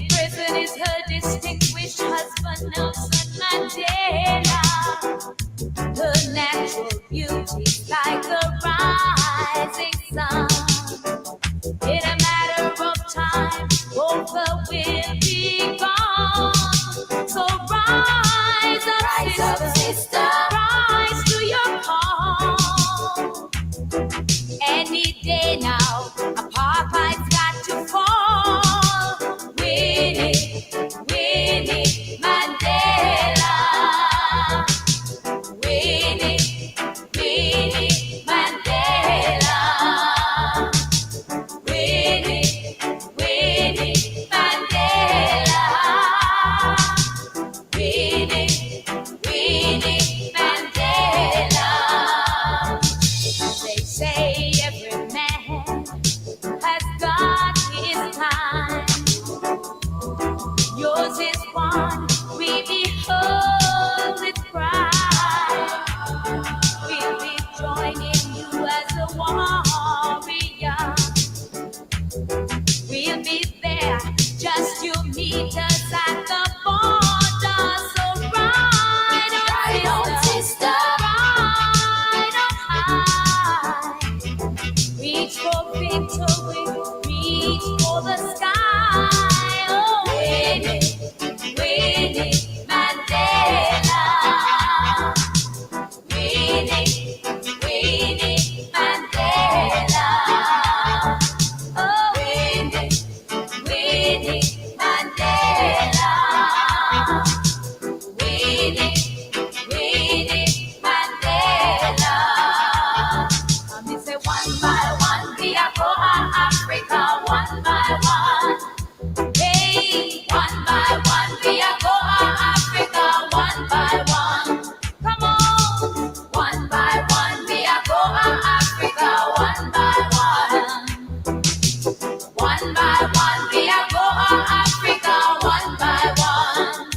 Prison is her distinguished husband, Nelson Mandela. Her natural beauty like the rising sun. In a matter of time, both her will be gone. So rise up, sister, rise to your call. Any day now, apartheid's got to fall. Winnie Mandela. Winnie Mandela. Winnie Mandela. Winnie Mandela. They say every man has got his time. Yours is one we behold with pride. We'll be joining you as a warrior. We'll be there just to meet us at the border. So ride on, sister, ride on high. Reach for victory, reach for the sky. Oh, Winnie Mandela. Winnie Mandela. Oh, Winnie Mandela. Winnie Mandela. Me say one by one, we are go Africa, one by one. Hey, one by one, we are go Africa, one by one. Come on, one by one, we are go Africa, one by one. One by one, we are go Africa, one by one.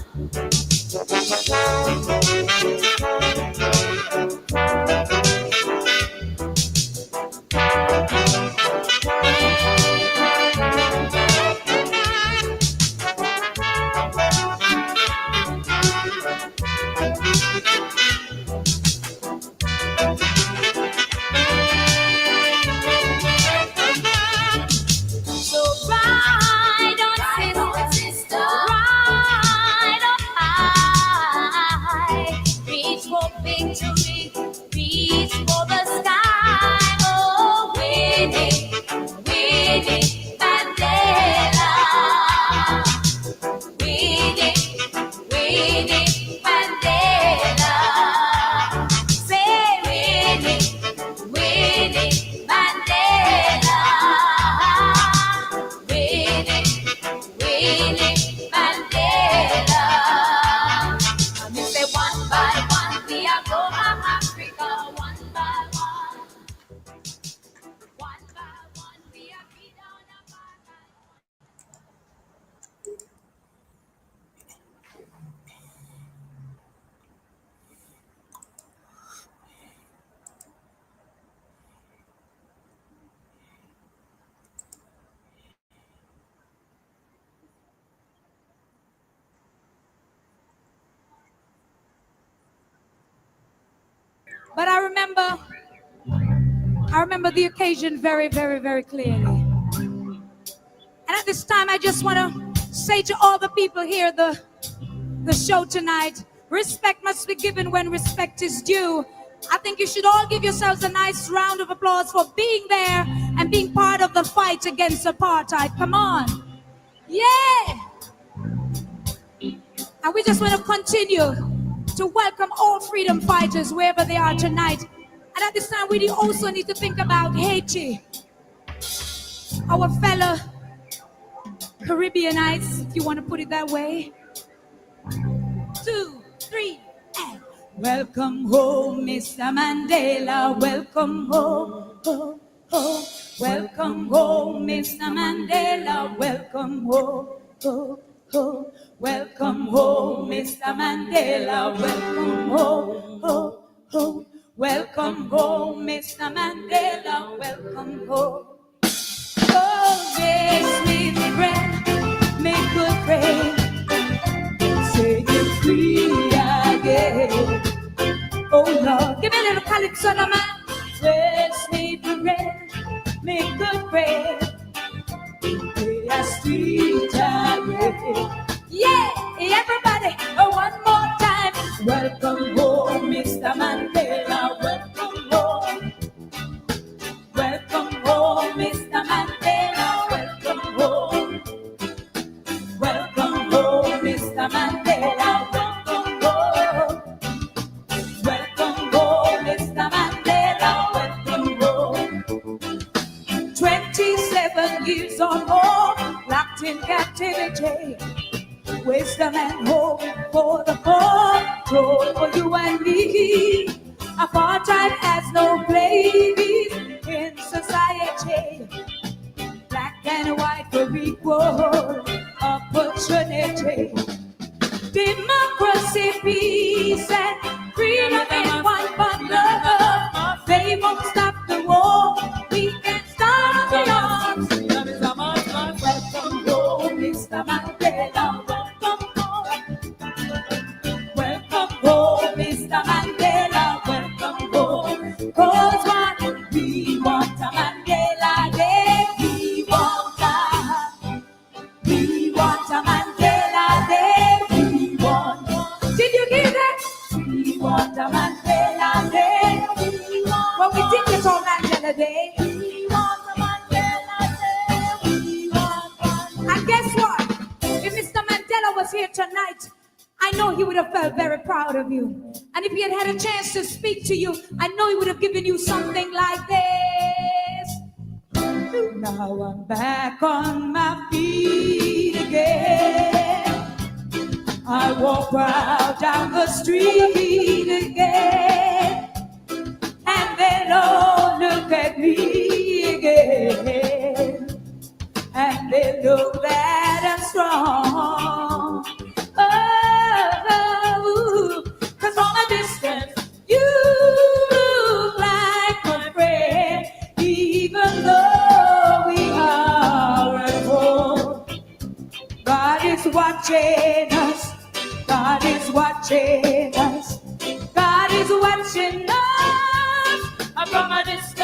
So ride on, sister, ride on high. Reach for victory, reach for the sky. Oh, Winnie Mandela. Winnie Mandela. Say Winnie Mandela. Winnie Mandela. Me say one by one, we are go Africa, one by one. One by one, we are beat down apartheid. But I remember the occasion very, very, very clearly. And at this time, I just want to say to all the people here, the show tonight, respect must be given when respect is due. I think you should all give yourselves a nice round of applause for being there and being part of the fight against apartheid. Come on. Yeah. And we just want to continue to welcome all freedom fighters wherever they are tonight. And at this time, we also need to think about Haiti, our fellow Caribbeanites, if you want to put it that way. 2, 3, and welcome home, Mr. Mandela. Welcome home, home, home. Welcome home, Mr. Mandela. Welcome home, home, home. Welcome home, Mr. Mandela. Welcome home, home, home. Welcome home, Mr. Mandela. Welcome home. Oh, yes, with bread, make good good friend, set you free again. Oh Lord, give me a little calypso, man. Let's meet the red, make good friend. They are street again. Yeah, everybody, one more time. Welcome home, Mr. Mandela. Welcome home. Welcome home, Mr. Mandela. Welcome home. Welcome home, Mr. Mandela. Welcome home. Welcome home, Mr. Mandela. Welcome home. 27 years or more, locked in captivity. Wisdom and hope for the poor, joy for you and me. Apartheid has no place in society. Black and white for equal opportunity. Democracy, peace, and freedom in one but love. They won't stop the war. We can start the arms. Welcome home, Mr. Mandela. Welcome home. Welcome home, Mr. Mandela. Welcome home. 'Cause what we want a Mandela Day. We want a Mandela Day. We want. Did you hear that? We want a Mandela Day. Well, we think it's all Mandela Day. We want a Mandela Day. We want one. And guess what? If Mr. Mandela was here tonight, I know he would have felt very proud of you. And if he had had a chance to speak to you, I know he would have given you something like this. Now I'm back on my feet again. I walk proud down the street again. And they all look at me again. And they know that I'm strong. Oh, 'cause from a distance you look like a friend, even though we are at home. God is watching us. God is watching us. God is watching us from a distance.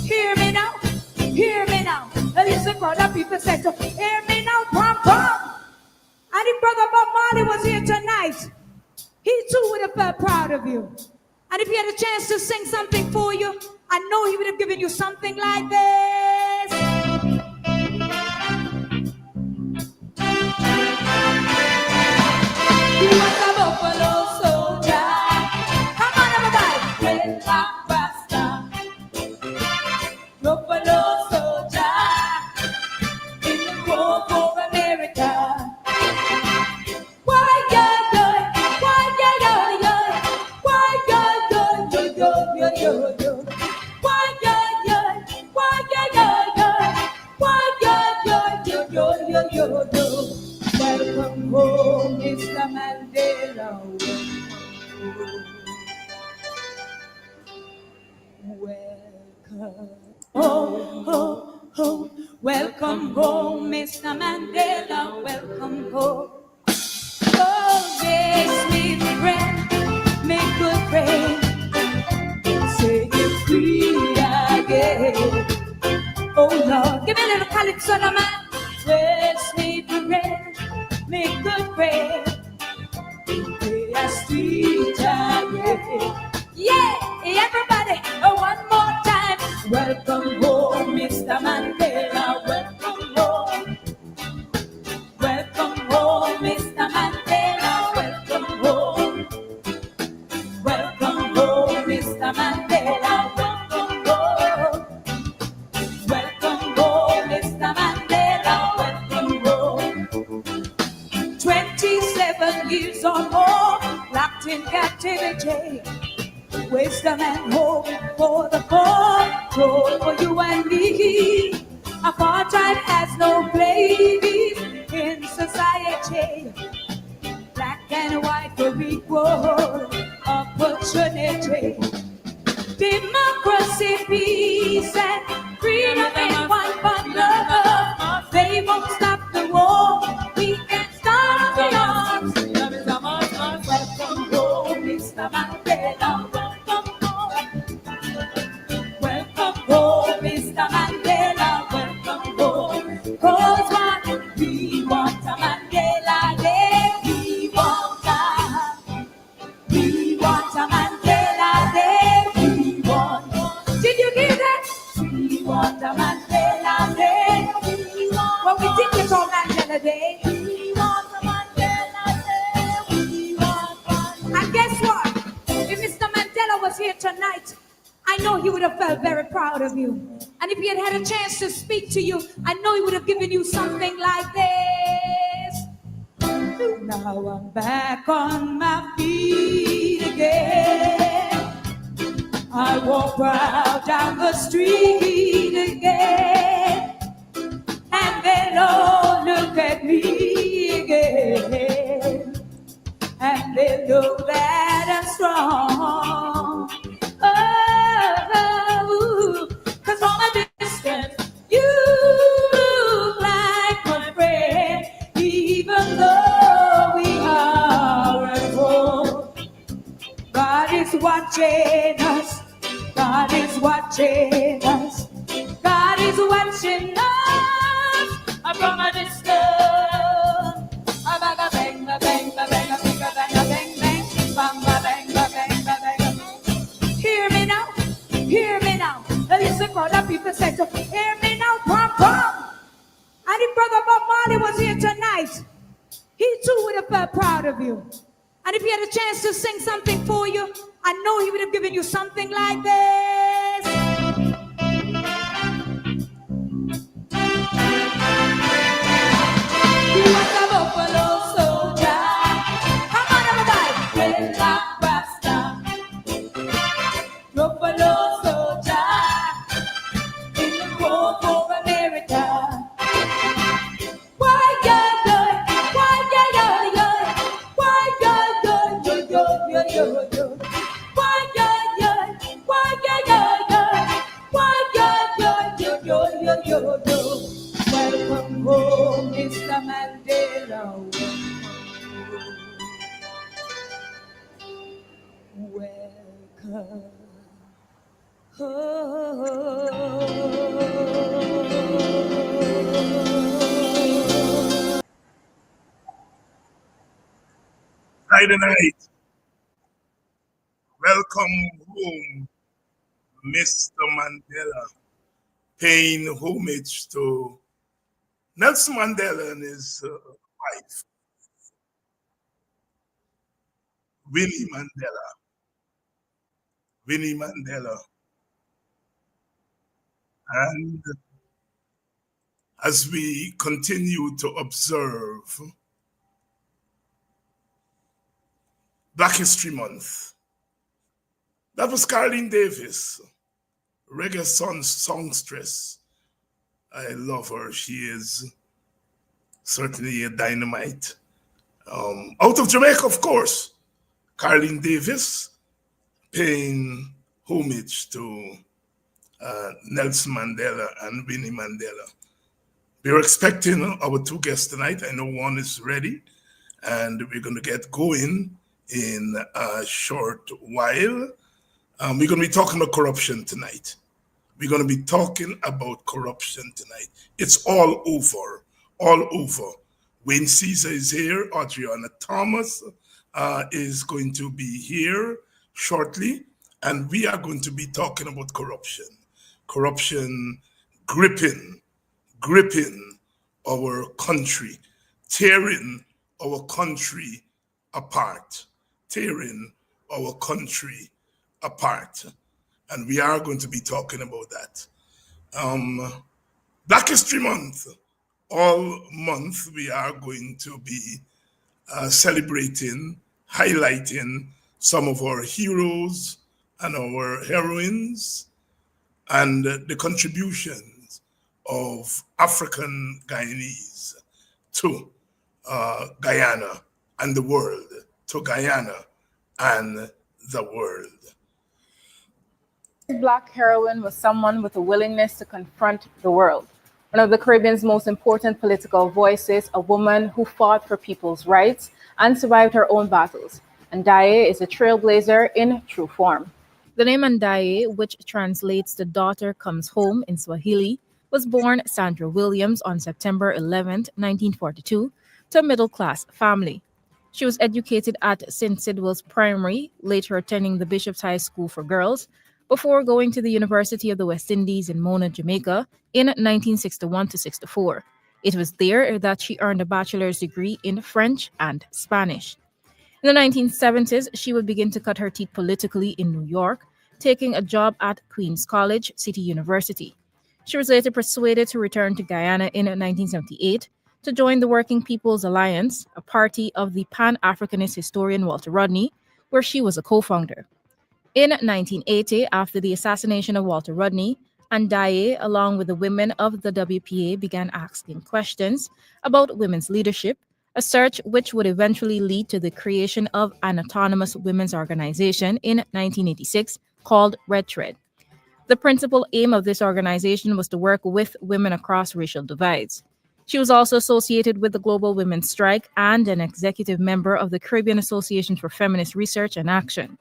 Hear me now, hear me now. Listen, brother, people say so. Hear me now, pom pom. And if Brother Bob Marley was here tonight, he too would have felt proud of you. And if he had a chance to sing something for you, I know he would have given you something like this. He was a buffalo soldier. Come on, everybody. Red Rock Rasta. Buffalo soldier. In the war for America. Why, yeah, yeah. Why, yeah, yeah, yeah. Why, yeah, yeah, yeah, yeah, yeah, yeah, yeah. Why, yeah, yeah. Why, yeah, yeah, yeah. Why, yeah, yeah, yeah, yeah, yeah, yeah, yeah. Welcome home, Mr. Mandela. Welcome. Oh, oh, oh. Welcome home, Mr. Mandela. Welcome home. Oh, yes, meet the friend, make good friend, set you free again. Oh Lord, give me a little calypso, man. Let's meet the friend, make good friend. They are street again. Yeah, everybody, one more time. Welcome home, Mr. Mandela. Welcome home. Welcome home, Mr. Mandela. Welcome home. Welcome home, Mr. Mandela. Welcome home. Welcome home, Mr. Mandela. Welcome home. 27 years or more, locked in captivity. Wisdom and hope for the poor, joy for you and me. Apartheid has no place in society. Black and white for equal opportunity. Democracy in peace and freedom in one but love. They won't stop the war. We can start the arms. Welcome home, Mr. Mandela. Welcome home. Welcome home, Mr. Mandela. Welcome home. Cause what we want a Mandela Day. We want a Mandela Day. We want. Did you hear that? We want a Mandela Day. Well, we think it's all Mandela Day. We want a Mandela Day. We want one. And guess what? If Mr. Mandela was here tonight, I know he would have felt very proud of you. And if he had had a chance to speak to you, I know he would have given you something like this. Now I'm back on my feet again. I walk proud down the street again. And they all look at me again. And they know that I'm strong. Oh, 'cause from a distance you look like my friend, even though we are at home. God is watching us. God is watching us. God is watching us from a distance. Bang, bang, bang, bang, bang, bang, bang, bang, bang, bang, bang. Hear me now, hear me now. Listen, what the people say, so hear me now, pom pom. And if Brother Bob Marley was here tonight, he too would have felt proud of you. And if he had a chance to sing something for you, I know he would have given you something like this. He was a buffalo soldier. Come on, everybody. Red Rock Rasta. Buffalo soldier. In the war for America. Why, yeah, yeah. Why, yeah, yeah, yeah. Why, yeah, yeah, yeah, yeah, yeah, yeah. Why, yeah, yeah. Why, yeah, yeah, yeah. Why, yeah, yeah, yeah, yeah, yeah, yeah, yeah. Welcome home, Mr. Mandela. Welcome home. Friday night. Welcome home, Mr. Mandela. Paying homage to Nelson Mandela and his wife, Winnie Mandela. Winnie Mandela. And as we continue to observe Black History Month, that was Caroline Davis, reggae songstress. I love her. She is certainly a dynamite. Out of Jamaica, of course, Caroline Davis paying homage to Nelson Mandela and Winnie Mandela. We're expecting our two guests tonight. I know one is ready, and we're going to get going in a short while. We're going to be talking about corruption tonight. We're going to be talking about corruption tonight. It's all over, all over. Wayne Cesar is here. Audreyanna Thomas is going to be here shortly. And we are going to be talking about corruption. Corruption gripping our country, tearing our country apart, tearing our country apart. And we are going to be talking about that. Black History Month, all month we are going to be celebrating, highlighting some of our heroes and our heroines and the contributions of African Guyanese to Guyana and the world, to Guyana and the world. Black heroine was someone with a willingness to confront the world. One of the Caribbean's most important political voices, a woman who fought for people's rights and survived her own battles. Ndaye is a trailblazer in true form. The name Ndaye, which translates to daughter comes home in Swahili, was born Sandra Williams on September 11, 1942, to a middle class family. She was educated at St. Sidwell's Primary, later attending the Bishop's High School for Girls, before going to the University of the West Indies in Mona, Jamaica in 1961 to 64. It was there that she earned a bachelor's degree in French and Spanish. In the 1970s, she would begin to cut her teeth politically in New York, taking a job at Queens College, City University. She was later persuaded to return to Guyana in 1978 to join the Working People's Alliance, a party of the Pan Africanist historian Walter Rodney, where she was a co founder. In 1980, after the assassination of Walter Rodney, Andaye, along with the women of the WPA, began asking questions about women's leadership, a search which would eventually lead to the creation of an autonomous women's organization in 1986 called Red Thread. The principal aim of this organization was to work with women across racial divides. She was also associated with the Global Women's Strike and an executive member of the Caribbean Association for Feminist Research and Action.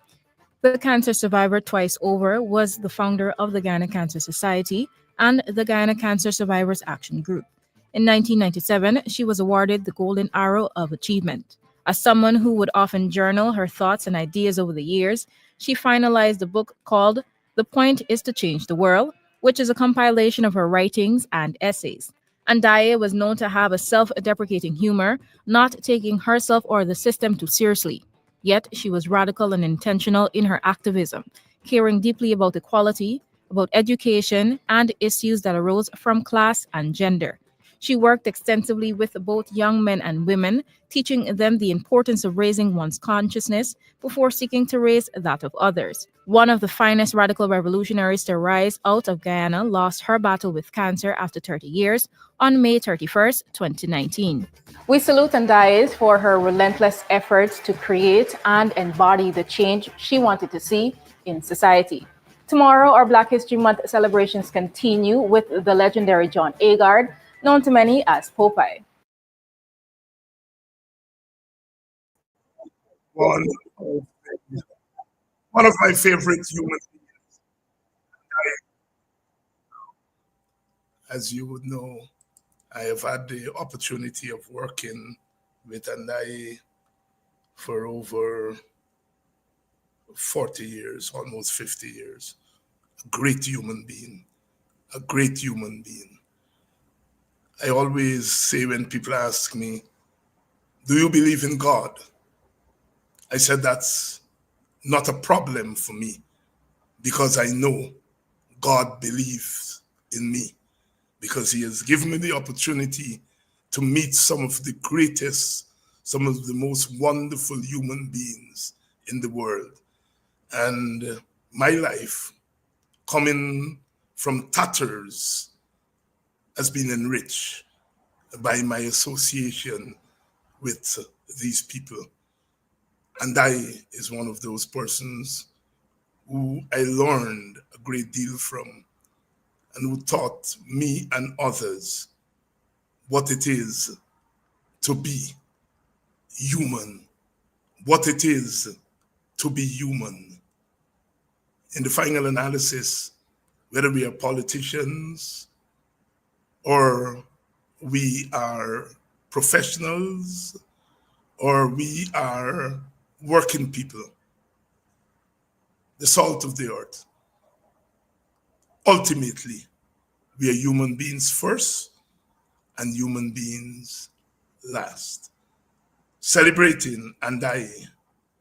The cancer survivor twice over was the founder of the Guyana Cancer Society and the Guyana Cancer Survivors Action Group. In 1997, she was awarded the Golden Arrow of Achievement. As someone who would often journal her thoughts and ideas over the years, she finalized a book called The Point is to Change the World, which is a compilation of her writings and essays. Andaye was known to have a self deprecating humor, not taking herself or the system too seriously. Yet she was radical and intentional in her activism, caring deeply about equality, about education, and issues that arose from class and gender. She worked extensively with both young men and women, teaching them the importance of raising one's consciousness before seeking to raise that of others. One of the finest radical revolutionaries to rise out of Guyana lost her battle with cancer after 30 years on May 31st, 2019. We salute Ndais for her relentless efforts to create and embody the change she wanted to see in society. Tomorrow, our Black History Month celebrations continue with the legendary John Agard, known to many as Popeye. One of, one of my favorite human beings. As you would know, I have had the opportunity of working with Andai for over 40 years, almost 50 years. A great human being, a great human being. I always say when people ask me, do you believe in God? I said that's not a problem for me because I know God believes in me because he has given me the opportunity to meet some of the greatest, some of the most wonderful human beings in the world. And my life, coming from tatters, has been enriched by my association with these people. And I is one of those persons who I learned a great deal from and who taught me and others what it is to be human, what it is to be human. In the final analysis, whether we are politicians or we are professionals or we are working people, the salt of the earth, ultimately, we are human beings first and human beings last. Celebrating and dying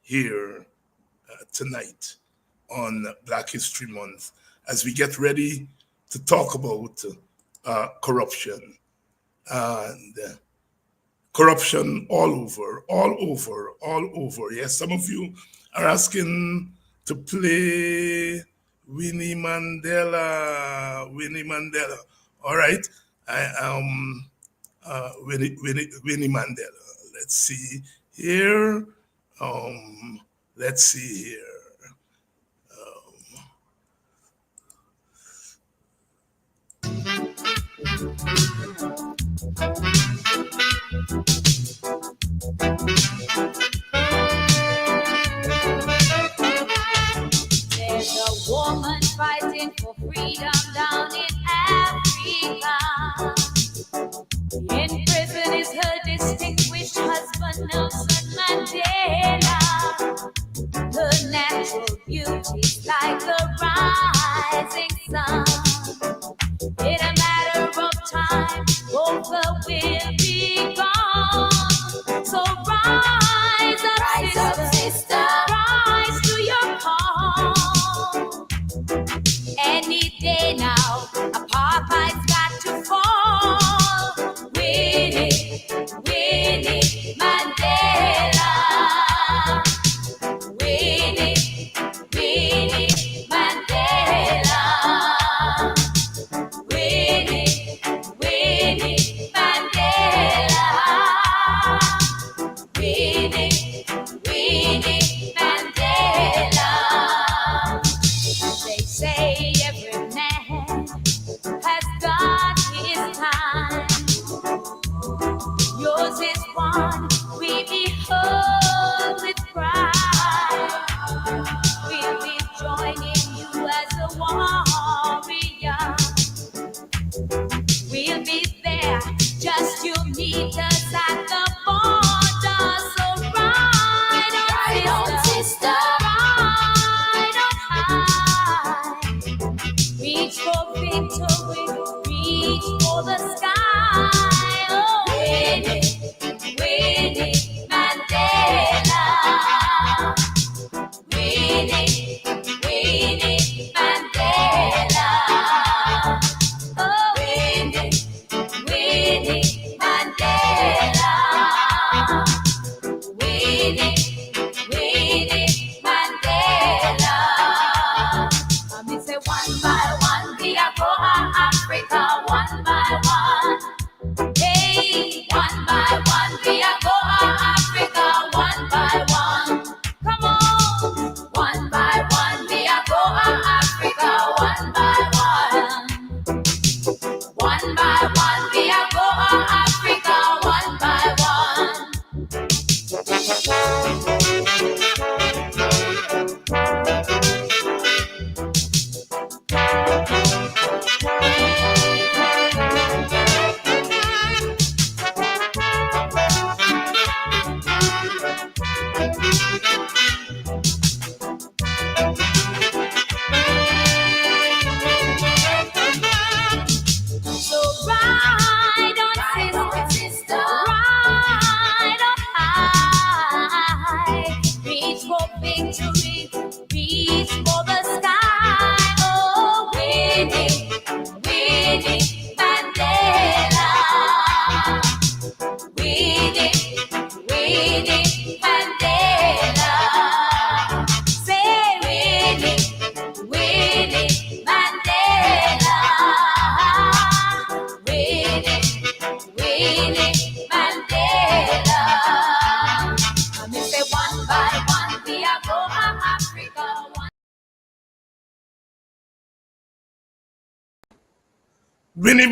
here tonight on Black History Month as we get ready to talk about corruption and corruption all over, all over, all over. Yes, some of you are asking to play Winnie Mandela, Winnie Mandela. All right, I am Winnie Mandela. Let's see here. Um, let's see here. There's a woman fighting for freedom down in Africa. In prison is her distinguished husband, Nelson Mandela. Her natural beauty's like the rising sun. In a matter of time, both will be gone. So rise up, sister. Rise to your call. Any day now, apartheid's got to fall. Winnie, Winnie Mandela. Winnie, Winnie Mandela. Winnie, Winnie Mandela. Winnie, Winnie Mandela. They say every man has got his time. Yours is one we behold with pride. We'll be joining you as a warrior. We'll be there, just you meet us at the border. So ride on, sister, ride on high. Reach for victory, reach for the sky. Oh, Winnie, Winnie Mandela. Winnie, Winnie Mandela. Oh, Winnie, Winnie Mandela. Winnie, Winnie Mandela. Me say one by one, we are go Africa, one by one. Hey, one by one, we are go Africa, one by one. Come on, one by one, we are go Africa, one by one. One by one, we are go Africa, one by one. So ride on, sister, ride on high. Reach for victory, reach for the sky. Oh, Winnie, Winnie Mandela. Winnie, Winnie Mandela. Say Winnie, Winnie Mandela. Winnie, Winnie Mandela. Me say one by one, we are go Africa. One. Winnie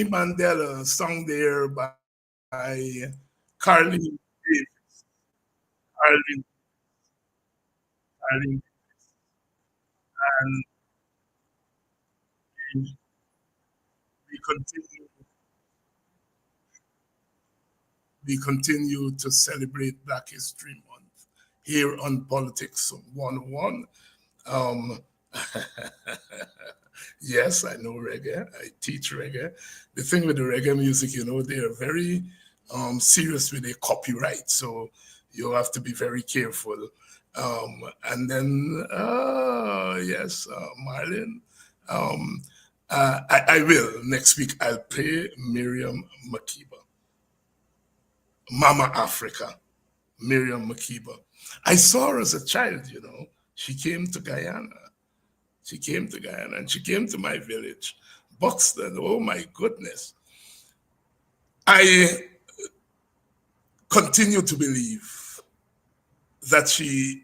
Mandela, sung there by Carlene Davis. Carlene, Carlene, and we continue we continue to celebrate Black History Month here on Politics 101. Um, yes, I know reggae. I teach reggae. The thing with the reggae music, they are very serious with their copyright. So you have to be very careful. And then, yes, Marlon, I will. Next week, I'll play Miriam Makeba. Mama Africa, Miriam Makeba. I saw her as a child, She came to Guyana. She came to Guyana and she came to my village, Buxton. Oh my goodness. I continue to believe that she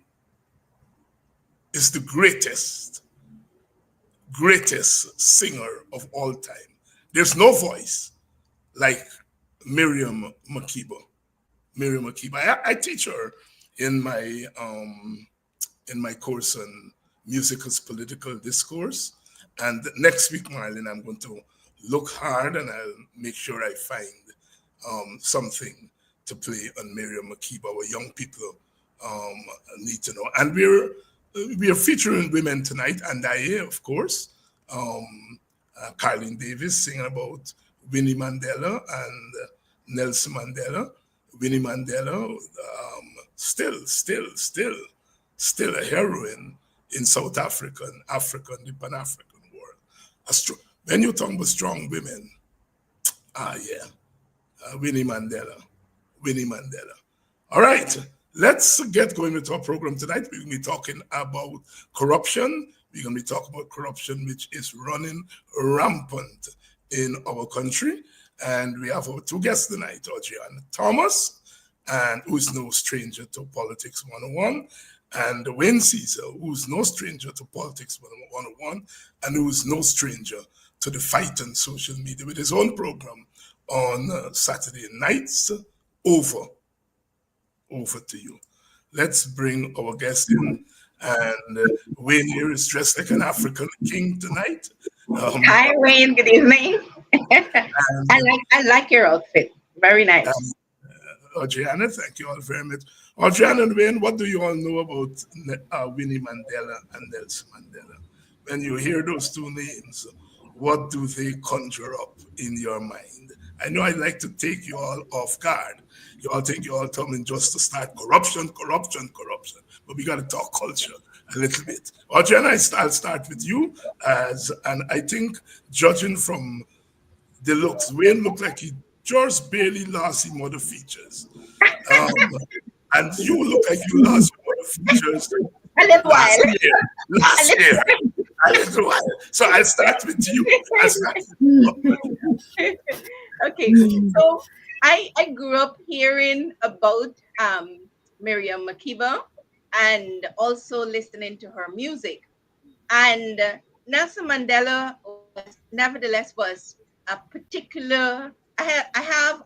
is the greatest singer of all time. There's no voice like Miriam Makeba. Miriam Makeba. I teach her in my course on music as political discourse. And next week, Marlon, I'm going to look hard and I'll make sure I find something to play on Miriam Makeba, where young people um, need to know. And we're featuring women tonight, and I, of course, Carlene Davis singing about Winnie Mandela and Nelson Mandela. Winnie Mandela, still a heroine in South Africa and Africa and the Pan African world. When you talk about strong women, yeah, Winnie Mandela, Winnie Mandela. All right, let's get going with our program tonight. We're going to be talking about corruption. We're going to be talking about corruption, which is running rampant in our country. And we have our two guests tonight, Audreyanna Thomas, and who's no stranger to Politics 101, and Wayne Cesar, who's no stranger to Politics 101, and who's no stranger to the fight on social media with his own program on Saturday nights. Over to you. Let's bring our guest in. And Wayne here is dressed like an African king tonight. Hi, Wayne. Good evening. I like your outfit. Very nice. Audreyanna, thank you all very much. Audreyanna and Wayne, what do you all know about Winnie Mandela and Nelson Mandela? When you hear those two names, what do they conjure up in your mind? I know I'd like to take you all off guard. You all think you all coming just to start corruption, but we got to talk culture a little bit. Audreyanna, I'll start with you, and I think judging from the looks, Wayne looked like he just barely lost his motor features. And you look like you lost your motor features A little while. last year. A little while. So I'll start with you. Okay, so I grew up hearing about Miriam Makeba and also listening to her music. And Nelson Mandela nevertheless was a particular. I had,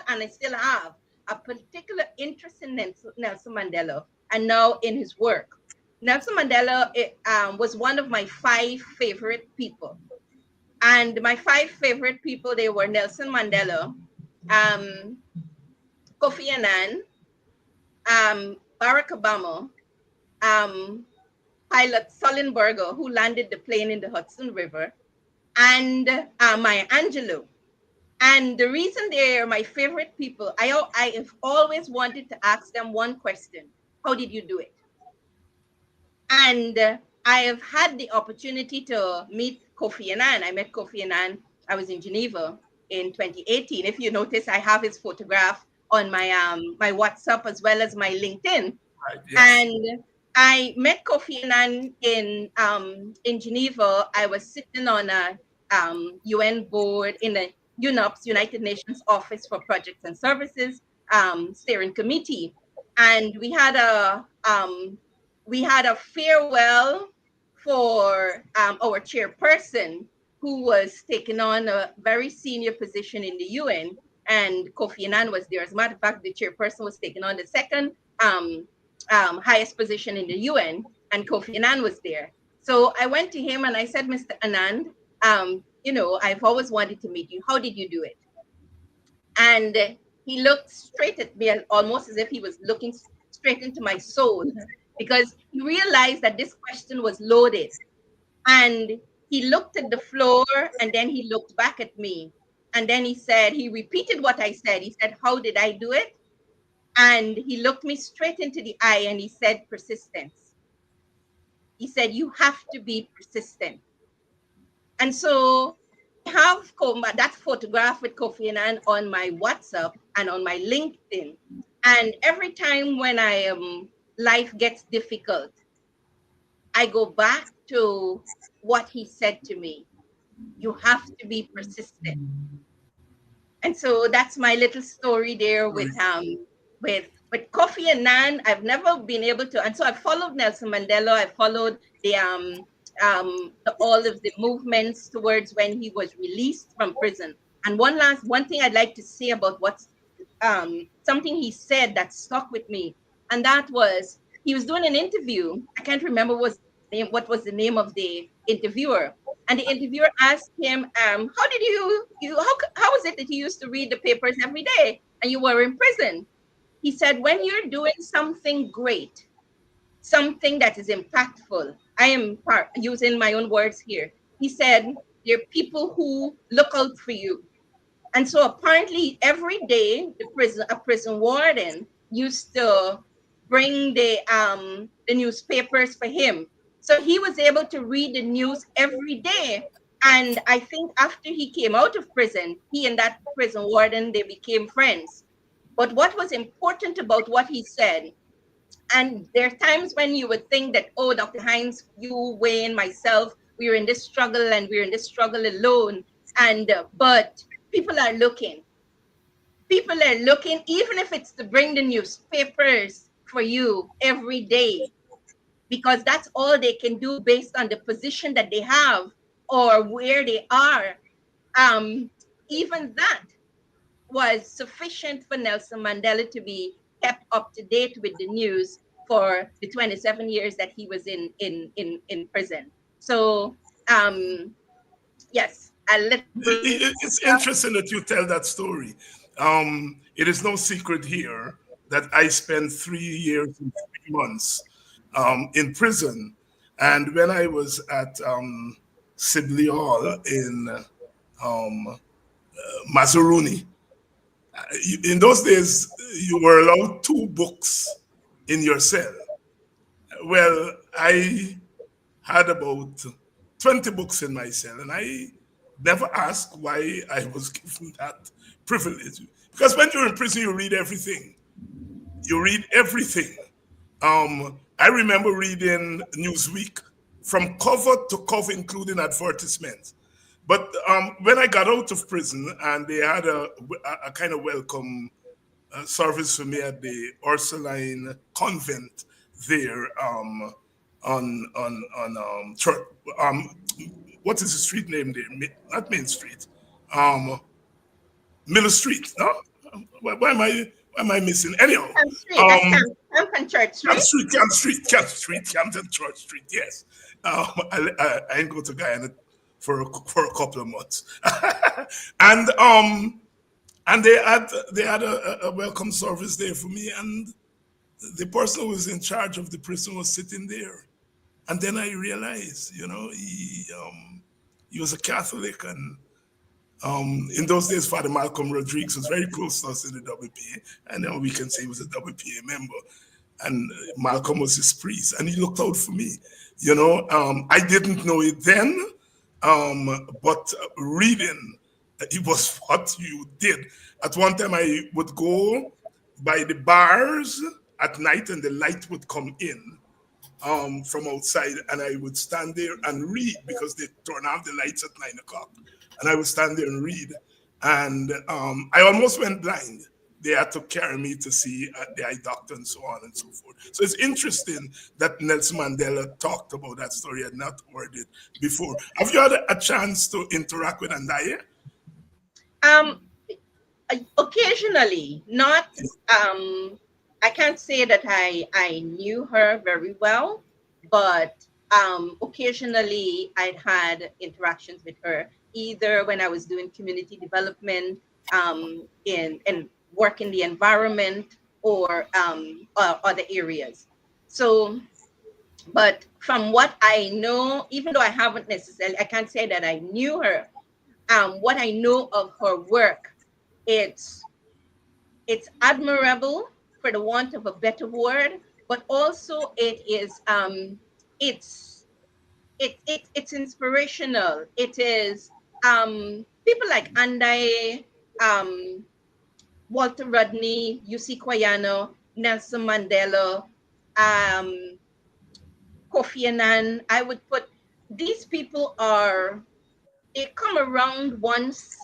and I still have a particular interest in Nelson Mandela, and now in his work. Nelson Mandela was one of my 5 favorite people. And my 5 favorite people, they were Nelson Mandela, Kofi Annan, Barack Obama, pilot Sullenberger, who landed the plane in the Hudson River, and Maya Angelou. And the reason they are my favorite people, I have always wanted to ask them one question: how did you do it? And I have had the opportunity to meet Kofi Annan. I met Kofi Annan. I was in Geneva in 2018. If you notice, I have his photograph on my my WhatsApp as well as my LinkedIn. Right, yes. And I met Kofi Annan in Geneva. I was sitting on a UN board in the UNOPS, United Nations Office for Projects and Services, steering committee, and we had a farewell for our chairperson, who was taking on a very senior position in the UN, and Kofi Annan was there. As a matter of fact, the chairperson was taking on the second highest position in the UN, and Kofi Annan was there. So I went to him and I said, Mr. Anand, I've always wanted to meet you. How did you do it? And he looked straight at me, and almost as if he was looking straight into my soul, because he realized that this question was loaded. And he looked at the floor, and then he looked back at me. And then he repeated what I said. He said, how did I do it? And he looked me straight into the eye and he said, persistence. He said, you have to be persistent. And so I have that photograph with Kofi Annan on my WhatsApp and on my LinkedIn. And every time when life gets difficult, I go back to what he said to me. You have to be persistent. And so that's my little story there with Kofi Annan. I've never been able to, and so I followed Nelson Mandela. I followed the all of the movements towards when he was released from prison. And one thing I'd like to say about what's something he said that stuck with me, and that was he was doing an interview. I can't remember what was the name of the interviewer, and the interviewer asked him, "How did how was it that you used to read the papers every day and you were in prison?" He said, "When you're doing something great, something that is impactful." I am using my own words here. He said, "There are people who look out for you." And so apparently every day a prison warden used to bring the newspapers for him. So he was able to read the news every day. And I think after he came out of prison, he and that prison warden they became friends. But what was important about what he said, and there are times when you would think that, oh, Dr. Hines, you, Wayne, myself, we're in this struggle and we're in this struggle alone. And but people are looking. People are looking, even if it's to bring the newspapers for you every day, because that's all they can do based on the position that they have or where they are. Um, Even that was sufficient for Nelson Mandela to be kept up to date with the news for the 27 years that he was in prison. So yes, a little It's interesting that you tell that story. It is no secret here that I spent 3 years and 3 months in prison. And when I was at Sibley Hall in um, Mazaruni, in those days, you were allowed 2 books in your cell. Well, I had about 20 books in my cell, and I never asked why I was given that privilege. Because when you're in prison, you read everything. You read everything. I remember reading Newsweek from cover to cover, including advertisements. But when I got out of prison and they had a kind of welcome service for me at the Ursuline convent there on church. What is the street name there? Not Main Street. Um, Miller Street. No, why am I missing? Anyhow, Camp Street. That's um, Camp and Church Street. Camden Church Street. Yes. I didn't go to Guyana for a couple of months, and they had a welcome service there for me, and the person who was in charge of the prison was sitting there, and then I realized, he was a Catholic, and in those days, Father Malcolm Rodriguez was very close to us in the WPA, and then we can say he was a WPA member. And Malcolm was his priest, and he looked out for me. I didn't know it then, but reading, it was what you did. At one time, I would go by the bars at night, and the light would come in from outside, and I would stand there and read because they turn off the lights at 9 o'clock, and I would stand there and read, and I almost went blind. They had to carry me to see the eye doctor and so on and so forth. So it's interesting that Nelson Mandela talked about that story. I had not heard it before. Have you had a chance to interact with Andaya? Um, Occasionally, not. I can't say that I knew her very well, but occasionally I'd had interactions with her, either when I was doing community development, in work in the environment, or other areas. So, but from what I know, even though I haven't necessarily, I can't say that I knew her. What I know of her work, it's it's admirable, for the want of a better word, but also it's it's inspirational. It is people like Andai, um, Walter Rodney, UC Quayano, Nelson Mandela, um, Kofi Annan. I would put these people are they come around once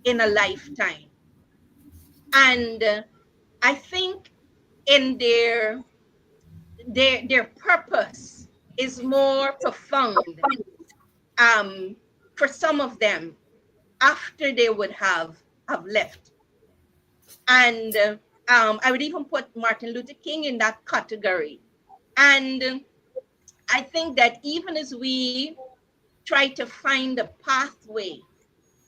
in a lifetime, and I think in their purpose, is more profound for some of them after they would have left. And I would even put Martin Luther King in that category. And I think that even as we try to find a pathway,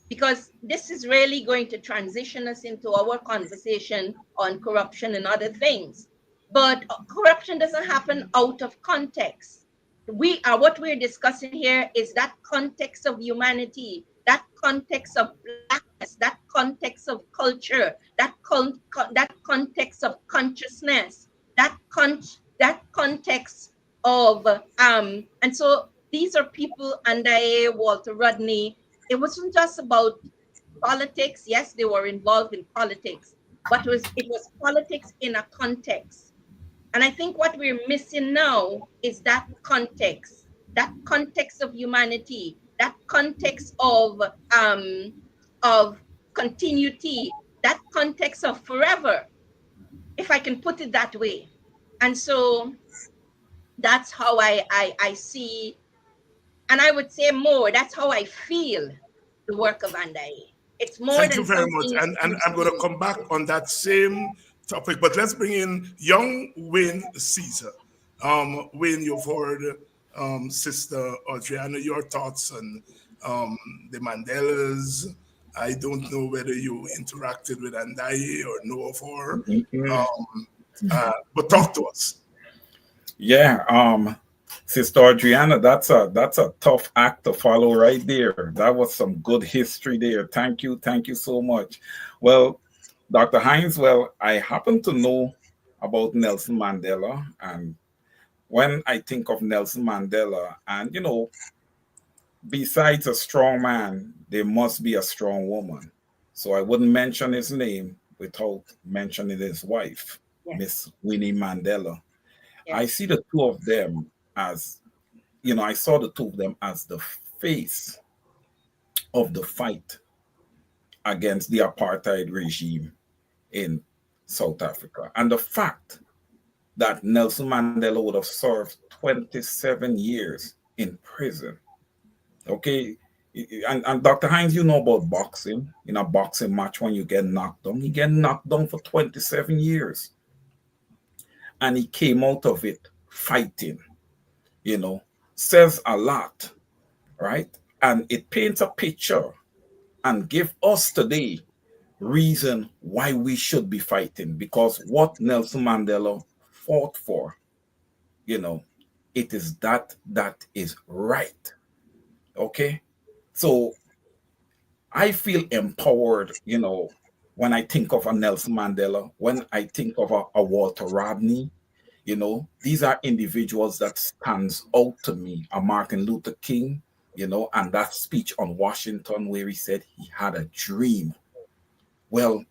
because this is really going to transition us into our conversation on corruption and other things. But corruption doesn't happen out of context. We are what we're discussing here is that context of humanity, that context of blackness, that context of culture, that context of consciousness, that context of and so these are people under Walter Rodney. It wasn't just about politics. Yes, they were involved in politics, but it was politics in a context. And I think what we're missing now is that context of humanity, that context of continuity, that context of forever, if I can put it that way. And so that's how I see, and I would say more, that's how I feel the work of Andai. It's more Thank you than very much. something And you I'm going to see. come back on that same topic, but let's bring in young Wayne Cesar. Wayne, you've heard Sister Audreyanna, your thoughts on the Mandelas. I don't know whether you interacted with Andaye or know of her, but talk to us. Yeah, Sister Audreyanna, that's a tough act to follow right there. That was some good history there. Thank you so much. Well, Dr. Hines, well, I happen to know about Nelson Mandela, and when I think of Nelson Mandela, and besides a strong man, there must be a strong woman. So I wouldn't mention his name without mentioning his wife, Yes, Miss Winnie Mandela. I yes, see the two of them as, I saw the two of them as the face of the fight against the apartheid regime in South Africa. And the fact that Nelson Mandela would have served 27 years in prison. Okay. And Dr. Hines, you know about boxing. In a boxing match, when you get knocked down, he get knocked down for 27 years. And he came out of it fighting, you know, says a lot, right? And it paints a picture and give us today reason why we should be fighting, because what Nelson Mandela fought for, you know, it is that is right. Okay. So I feel empowered, when I think of a Nelson Mandela, when I think of a Walter Rodney, these are individuals that stands out to me. A Martin Luther King, and that speech on Washington where he said he had a dream. Well,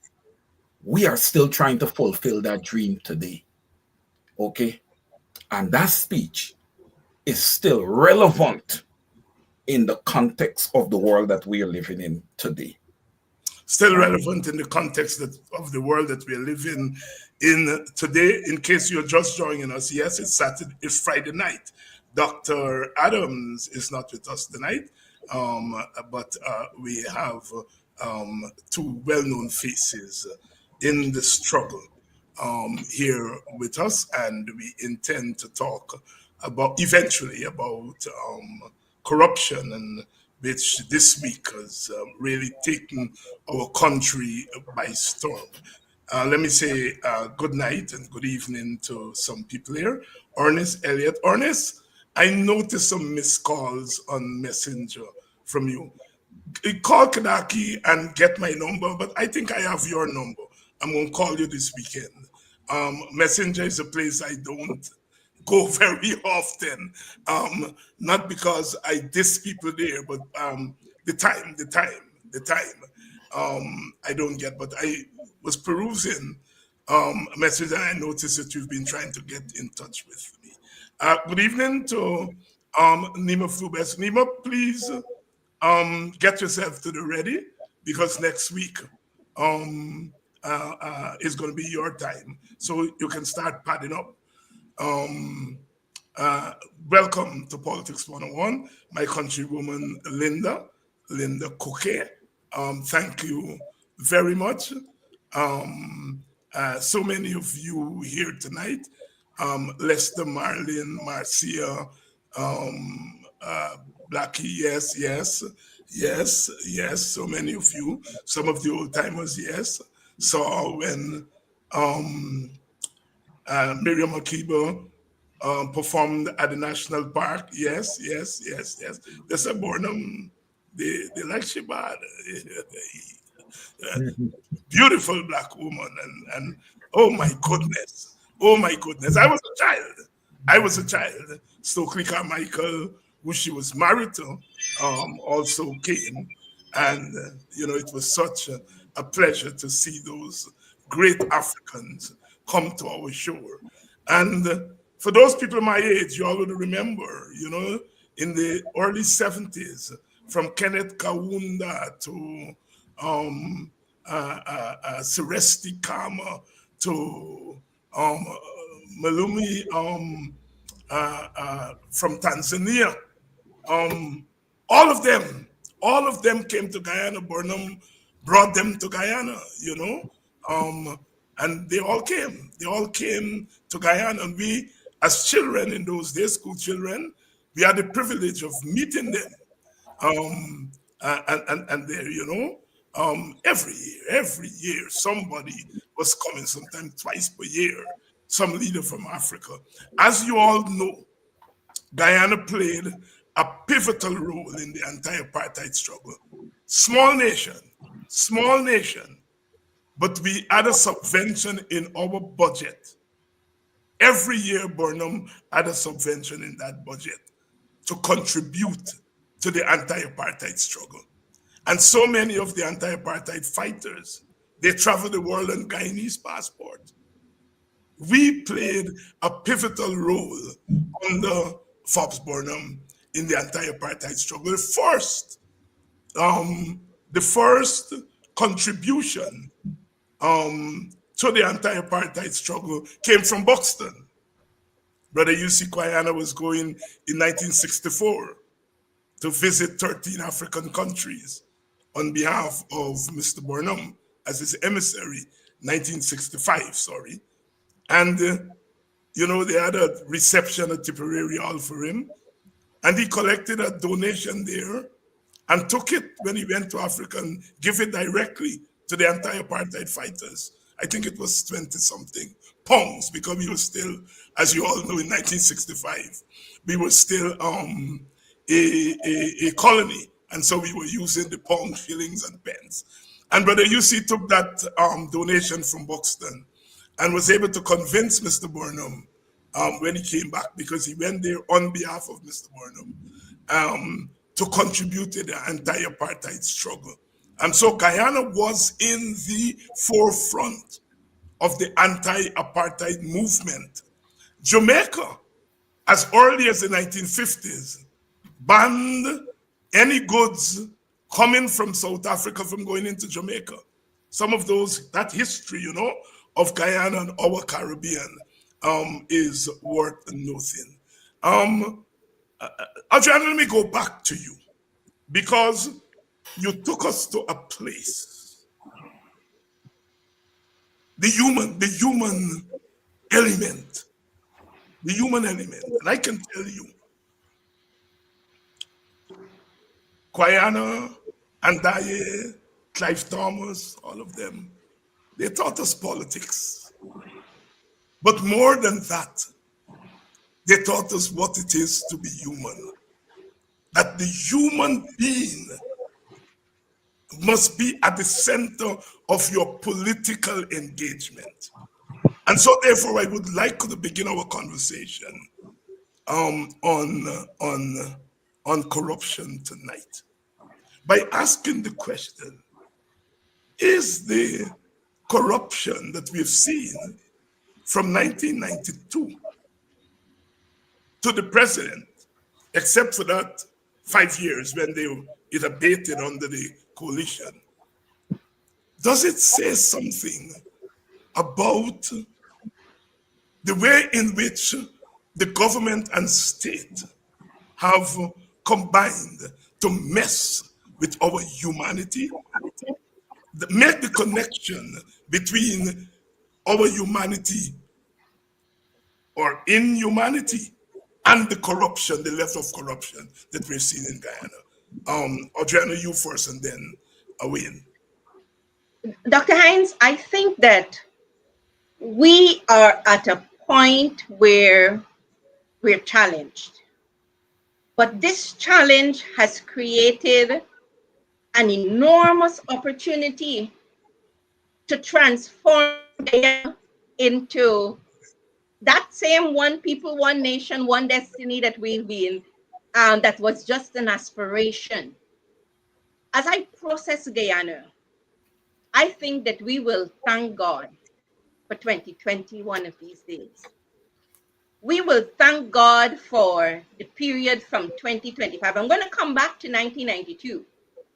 we are still trying to fulfill that dream today. Okay. And that speech is still relevant in the context of the world that we are living in today. Still Right. relevant in the context of the world that we're living in today. In case you're just joining us, yes, it's Friday night. Dr. Adams is not with us tonight, but we have two well-known faces in the struggle here with us, and we intend to talk about eventually about corruption, and which this week has really taken our country by storm. Let me say good night and good evening to some people here. Ernest Elliott. Ernest, I noticed some missed calls on Messenger from you. Call Kadaki and get my number, but I think I have your number. I'm going to call you this weekend. Messenger is a place I don't go very often. Not because I diss people there, but the time. I don't get, but I was perusing a message and I noticed that you've been trying to get in touch with me. Good evening to Nima Flubes. Nima, please get yourself to the ready because next week is going to be your time. So you can start padding up. Um, Uh, Welcome to Politics 101, my countrywoman Linda Coquet. Thank you very much. So many of you here tonight. Lester, Marlin, Marcia, Blackie, yes, yes, yes, yes. So many of you. Some of the old timers, yes. Saw when Miriam Makeba performed at the national park. Yes, yes, yes, yes. They said Burnham, they like she bad. Beautiful black woman, and oh my goodness, oh my goodness. I was a child. Stokely Carmichael, who she was married to, also came, and it was such a pleasure to see those great Africans come to our shore. And for those people my age, you all would remember, in the early 70s, from Kenneth Kaunda to Seresti Kama to Malumi from Tanzania. Um, all of them, all of them came to Guyana. Burnham brought them to Guyana, and they all came. They all came to Guyana, and we, as children in those days, school children, we had the privilege of meeting them. And there, every year, somebody was coming, sometimes twice per year, some leader from Africa. As you all know, Guyana played a pivotal role in the anti-apartheid struggle. Small nation, but we had a subvention in our budget. Every year, Burnham had a subvention in that budget to contribute to the anti-apartheid struggle. And so many of the anti-apartheid fighters, they traveled the world on Guyanese passport. We played a pivotal role under Forbes Burnham in the anti-apartheid struggle. The first contribution to the anti-apartheid struggle came from Buxton. Brother U.C. Kwayana was going in 1964 to visit 13 African countries on behalf of Mr. Burnham as his emissary, 1965, sorry. And, they had a reception at Tipperary Hall for him. And he collected a donation there and took it when he went to Africa and gave it directly to the anti-apartheid fighters. I think it was 20-something pounds, because we were still, as you all know, in 1965, we were still a colony. And so we were using the pound, shillings, and pence. And Brother UC took that donation from Buxton and was able to convince Mr. Burnham when he came back, because he went there on behalf of Mr. Burnham, to contribute to the anti-apartheid struggle. And so Guyana was in the forefront of the anti-apartheid movement. Jamaica, as early as the 1950s, banned any goods coming from South Africa from going into Jamaica. Some of that history, of Guyana and our Caribbean is worth nothing. Audreyanna, let me go back to you, because you took us to a place, the human element, and I can tell you, Kwayana, Andaye, Clive Thomas, all of them, they taught us politics. But more than that, they taught us what it is to be human. That the human being must be at the center of your political engagement. And so therefore, I would like to begin our conversation on corruption tonight by asking the question, is the corruption that we've seen from 1992 to the present, except for that 5 years when it abated under the coalition, does it say something about the way in which the government and state have combined to mess with our humanity, make the connection between our humanity or inhumanity and the corruption, the level of corruption that we're seeing in Guyana. Audreyanna, you first, and then Wayne. Dr. Hines, I think that we are at a point where we're challenged. But this challenge has created an enormous opportunity to transform Guyana into that same one people, one nation, one destiny that we've been, that was just an aspiration. As I process Guyana, I think that we will thank God for 2020 one of these days. We will thank God for the period from 2025. I'm going to come back to 1992,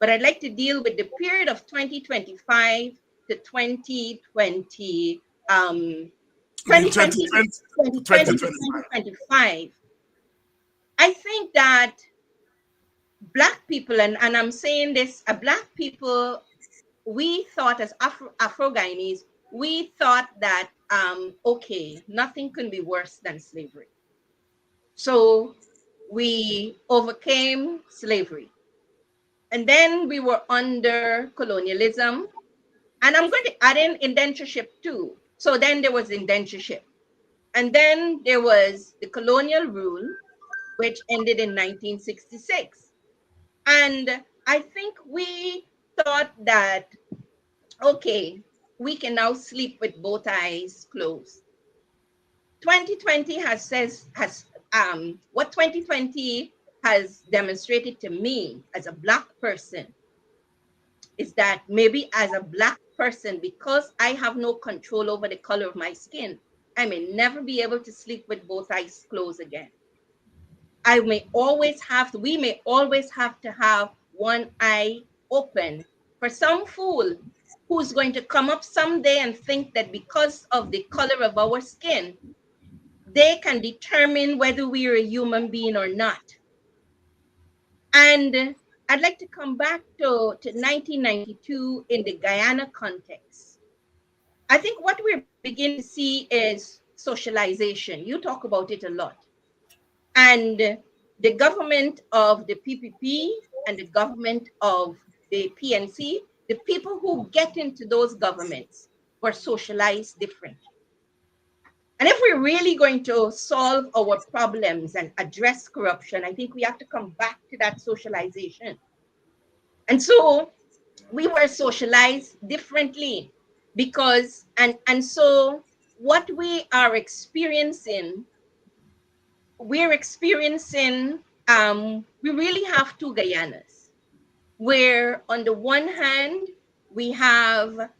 but I'd like to deal with the period of 2025 to 2020, You mean 2020, 2020 to 2020 to 2025? 2025. I think that Black people, and I'm saying this, Black people, we thought as Afro-Guyanese, we thought that, okay, nothing can be worse than slavery. So we overcame slavery. And then we were under colonialism. And I'm going to add in indentureship too. So then there was indentureship. And then there was the colonial rule, which ended in 1966. And I think we thought that, okay, we can now sleep with both eyes closed. 2020 what 2020 has demonstrated to me as a Black person is that maybe as a Black person, because I have no control over the color of my skin, I may never be able to sleep with both eyes closed again. We may always have to have one eye open for some fool who's going to come up someday and think that because of the color of our skin, they can determine whether we are a human being or not. And I'd like to come back to 1992 in the Guyana context. I think what we're beginning to see is socialization. You talk about it a lot. And the government of the PPP and the government of the PNC, the people who get into those governments were socialized differently. And if we're really going to solve our problems and address corruption, I think we have to come back to that socialization. And so we were socialized differently because, and so what we're experiencing, we really have two Guyanas, where on the one hand, we have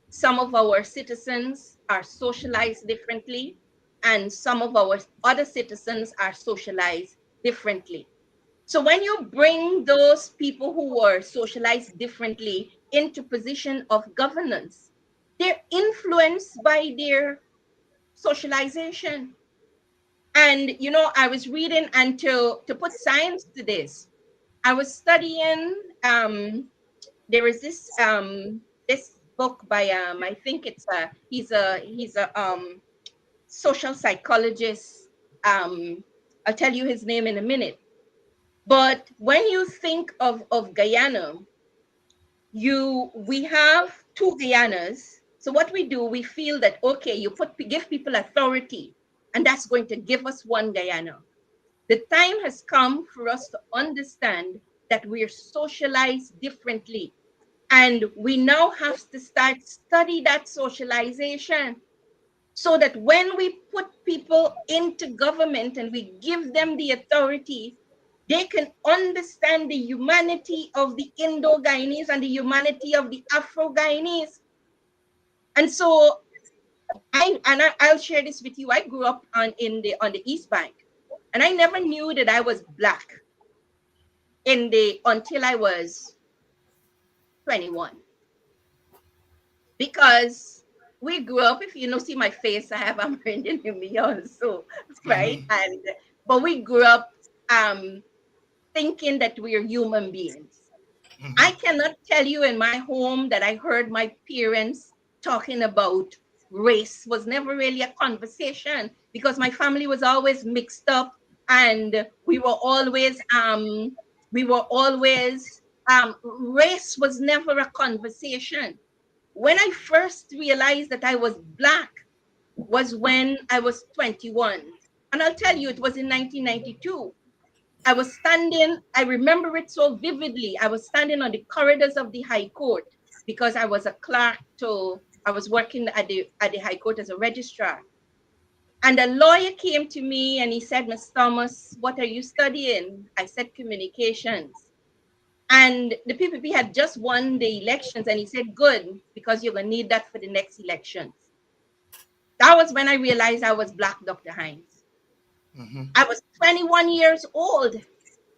some of our citizens are socialized differently, and some of our other citizens are socialized differently. So when you bring those people who were socialized differently into position of governance, they're influenced by their socialization. And I was reading, and to put science to this, I was studying. There is this book by I think it's he's a social psychologist. I'll tell you his name in a minute. But when you think of Guyana, we have two Guyanas. So what we do, we feel that, okay, give people authority, and that's going to give us one Guyana. The time has come for us to understand that we're socialized differently. And we now have to study that socialization so that when we put people into government and we give them the authority, they can understand the humanity of the Indo-Guyanese and the humanity of the Afro-Guyanese. And so I'll share this with you. I grew up on the East Bank, and I never knew that I was Black until I was 21. Because we grew up. If you know, see my face, I have Amerindian in me also, right? Mhm. And but we grew up thinking that we are human beings. I Mhm. cannot tell you in my home that I heard my parents talking about race was never really a conversation because my family was always mixed up and we were always race was never a conversation. When I first realized that I was black was when I was 21. And I'll tell you, it was in 1992. I was standing, I remember it so vividly. I was standing on the corridors of the High Court because I was working at the High Court as a registrar. And a lawyer came to me and he said, Miss Thomas, what are you studying? I said, communications. And the PPP had just won the elections and he said, good, because you're going to need that for the next elections. That was when I realized I was Black, Dr. Hines. Mhm. I was 21 years old.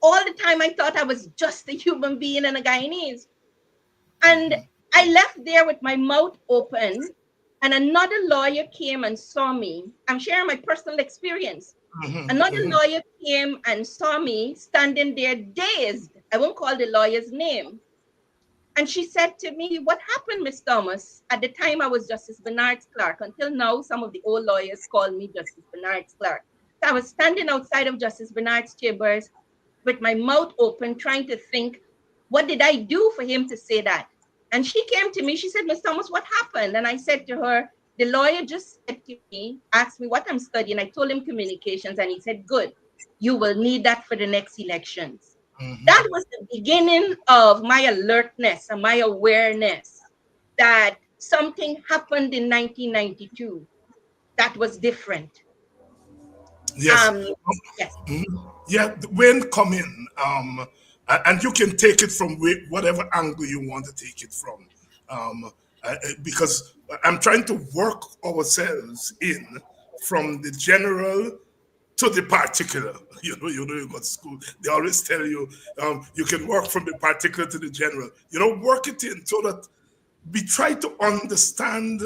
All the time I thought I was just a human being and a Guyanese. And Mhm. I left there with my mouth open, and another lawyer came and saw me. I'm sharing my personal experience. Mhm. Another Mhm. lawyer came and saw me standing there dazed. I won't call the lawyer's name. And she said to me, what happened, Miss Thomas? At the time, I was Justice Bernard's clerk. Until now, some of the old lawyers call me Justice Bernard's clerk. So I was standing outside of Justice Bernard's chambers with my mouth open, trying to think, what did I do for him to say that? And she came to me, she said, Miss Thomas, what happened? And I said to her, the lawyer just said to me, asked me what I'm studying. I told him communications, and he said, good, you will need that for the next elections. That Mhm. was the beginning of my alertness and my awareness that something happened in 1992 that was different. Yes. Um, yes, Yeah, the wind coming, and you can take it from whatever angle you want to take it from, because I'm trying to work ourselves in from the general to the particular. You go to school. They always tell you you can work from the particular to the general. Work it in so that we try to understand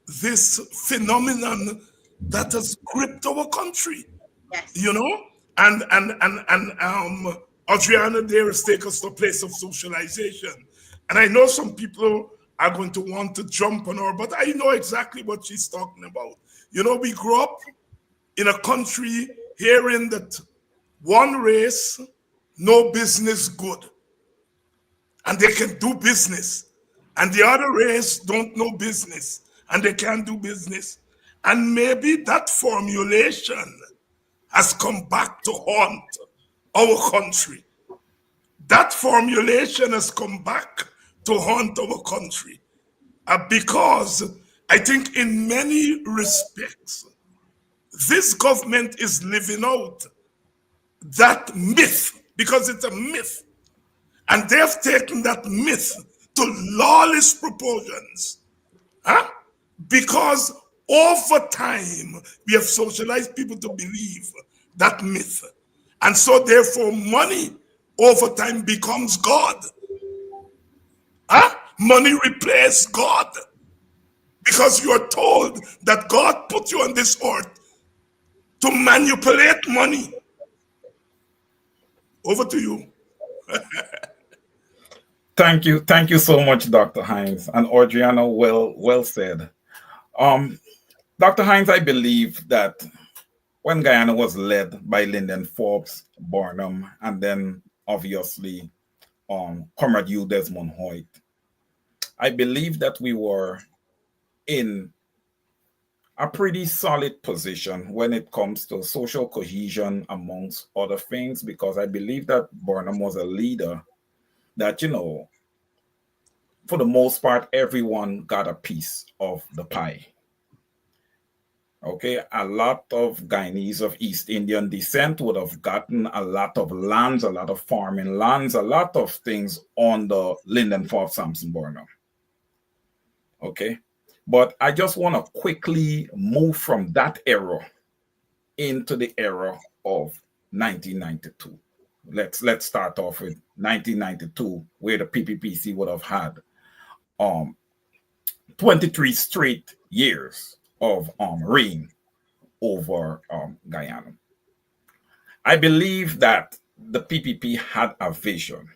this phenomenon that has gripped our country, you yes, know and Audreyanna there is take us to a place of socialization, and I know some people are going to want to jump on her, but I know exactly what she's talking about. We grew up in a country hearing that one race no business good, and they can do business, and the other race don't know business and they can't do business, and maybe that formulation has come back to haunt our country. That formulation has come back to haunt our country, because I think in many respects, this government is living out that myth because it's a myth. And they've taken that myth to lawless proportions. Huh? Because over time, we have socialized people to believe that myth. And so, therefore, money over time becomes God. Huh? Money replaces God because you are told that God put you on this earth to manipulate money. Over to you. Thank you so much, Dr. Hines and Audriana. Well said. Um, Dr. Hines, I believe that when Guyana was led by Lyndon Forbes Barnum, and then obviously Comrade Hugh Desmond Hoyt, I believe that we were in a pretty solid position when it comes to social cohesion, amongst other things, because I believe that Barnum was a leader that, for the most part, everyone got a piece of the pie. Okay, a lot of Guyanese of East Indian descent would have gotten a lot of lands, a lot of farming lands, a lot of things on the Lyndon Forbes Sampson Barnum. Okay, but I just want to quickly move from that era into the era of 1992. Let's start off with 1992, where the PPPC would have had 23 straight years of reign over Guyana. I believe that the PPP had a vision,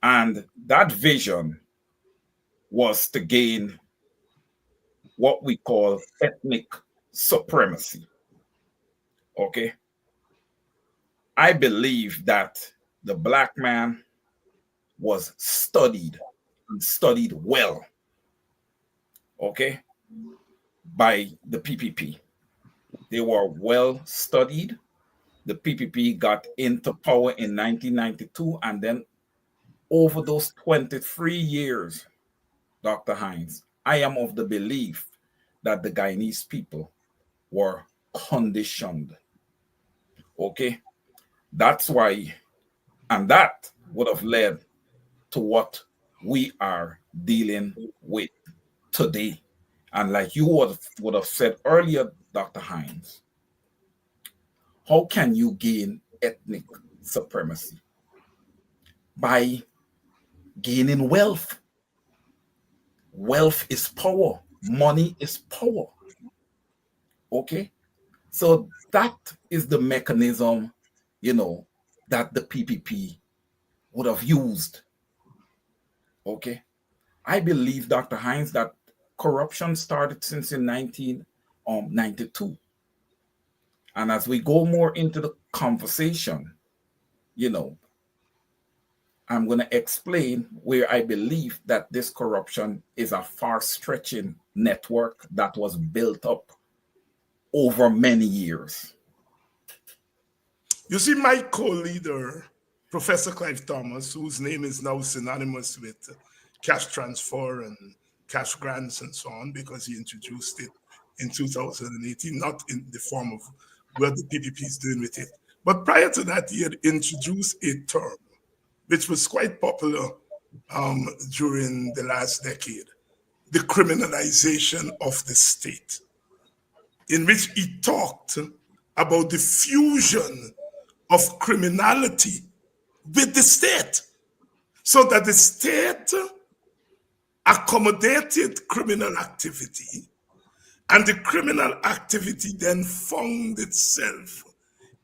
and that vision was to gain what we call ethnic supremacy. Okay. I believe that the black man was studied and studied well, okay, by the PPP. They were well studied. The PPP got into power in 1992, and then over those 23 years, Dr. Hines, I am of the belief that the Guyanese people were conditioned. Okay. That's why, and that would have led to what we are dealing with today. And like you would have said earlier, Dr. Hines, how can you gain ethnic supremacy? By gaining wealth. Wealth is power, money is power. Okay. So that is the mechanism, you know, that the PPP would have used. Okay. I believe, Dr. Hines, that corruption started since in 1992. And as we go more into the conversation, you know, I'm going to explain where I believe that this corruption is a far stretching network that was built up over many years. You see, my co-leader, Professor Clive Thomas, whose name is now synonymous with cash transfer and cash grants and so on, because he introduced it in 2018, not in the form of what the PPP is doing with it. But prior to that, he had introduced a term which was quite popular during the last decade, the criminalization of the state, in which he talked about the fusion of criminality with the state, so that the state accommodated criminal activity, and the criminal activity then found itself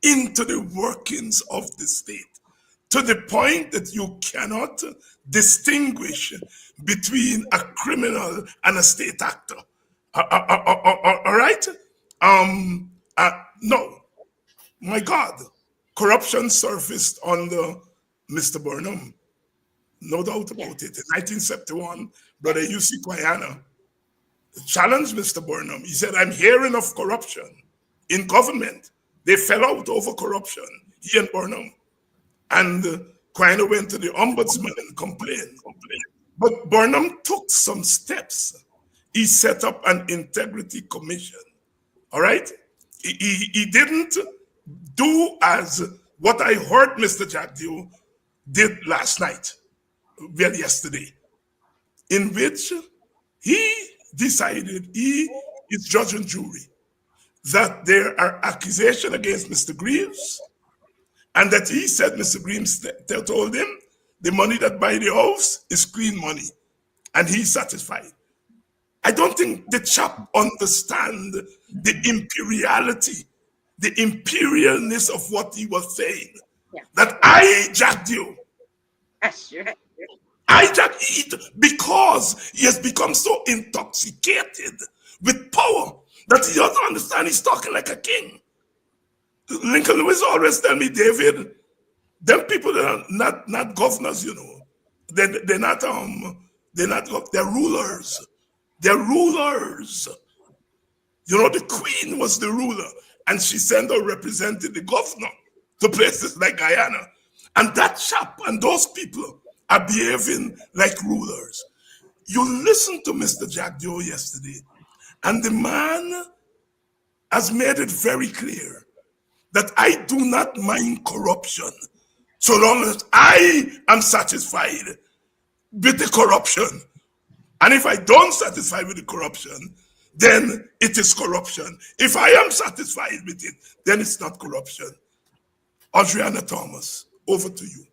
into the workings of the state, to the point that you cannot distinguish between a criminal and a state actor. All right? No, my God, corruption surfaced under Mr. Burnham, no doubt about it. In 1971, Brother U.C. Quayana challenged Mr. Burnham. He said, I'm hearing of corruption in government. They fell out over corruption, he and Burnham. And Quayana went to the ombudsman and complained. But Burnham took some steps. He set up an integrity commission. All right? He didn't do as what I heard Mr. Jagdeo did last night, well, yesterday, in which he decided, he is judge and jury, that there are accusations against Mr. Greaves, and that he said Mr. Greaves told him the money that buy the house is clean money, and he's satisfied. I don't think the chap understand the imperiality, the imperialness of what he was saying. Yeah. That I jacked you. Sure. I jacked it because he has become so intoxicated with power that he doesn't understand he's talking like a king. Lincoln Lewis always tell me, David, them people that are not governors, you know. They're not they're rulers. They're rulers. You know, the queen was the ruler, and she sent her representing the governor to places like Guyana. And that chap and those people are behaving like rulers. You listened to Mr. Jagdeo yesterday, and the man has made it very clear that I do not mind corruption so long as I am satisfied with the corruption. And if I don't satisfy with the corruption, then it is corruption. If I am satisfied with it, then it's not corruption. Audreyanna Thomas, over to you.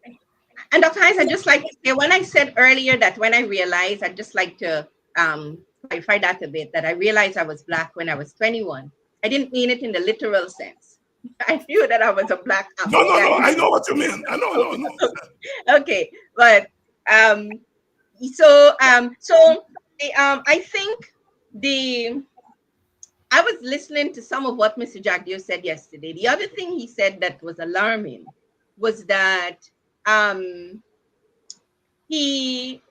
And Dr. Hines, I'd just like to say, when I said earlier that when I realized, I'd just like to clarify that a bit, that I realized I was Black when I was 21. I didn't mean it in the literal sense. I knew that I was a Black No, no, no. African. I know what you mean. I know, no, no. Okay, but um, so I think the I was listening to some of what Mr. Jagdio said yesterday. The other thing he said that was alarming was that um, he,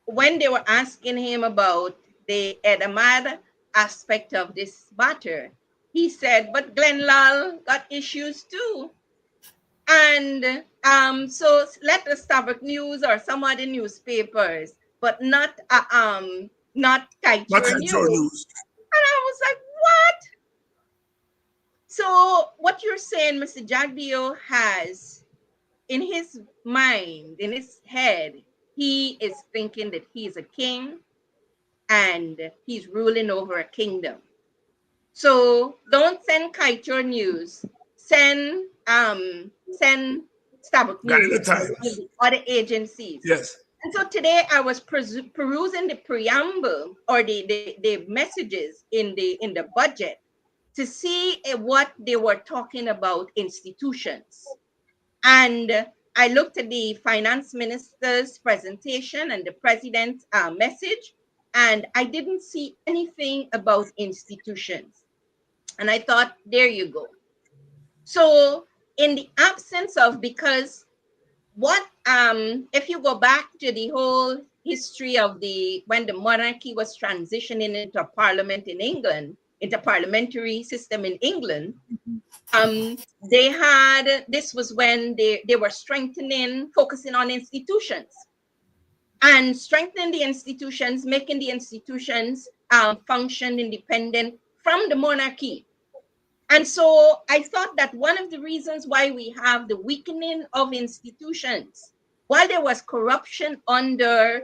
when they were asking him about the Edamad aspect of this matter, he said, "But Glenn Lal got issues too." And so let the Starbuck News or some other newspapers, but not Not Kaieteur control News. news. And I was like, what? So what you're saying, Mr. Jagdio has in his mind, in his head, he is thinking that he's a king and he's ruling over a kingdom. So don't send Kaieteur News, send Starbuck Guyana News or one of Times. the other agencies. Yes. And so today I was perusing the preamble or the messages in the budget to see what they were talking about institutions. And I looked at the finance minister's presentation and the president's message, and I didn't see anything about institutions. And I thought, there you go. So, in the absence of, because what if you go back to the whole history of the when the monarchy was transitioning into a parliament in England, into parliamentary system in England, they had, this was when they were strengthening, focusing on institutions and strengthening the institutions, making the institutions function independent from the monarchy. And so I thought that one of the reasons why we have the weakening of institutions, while there was corruption under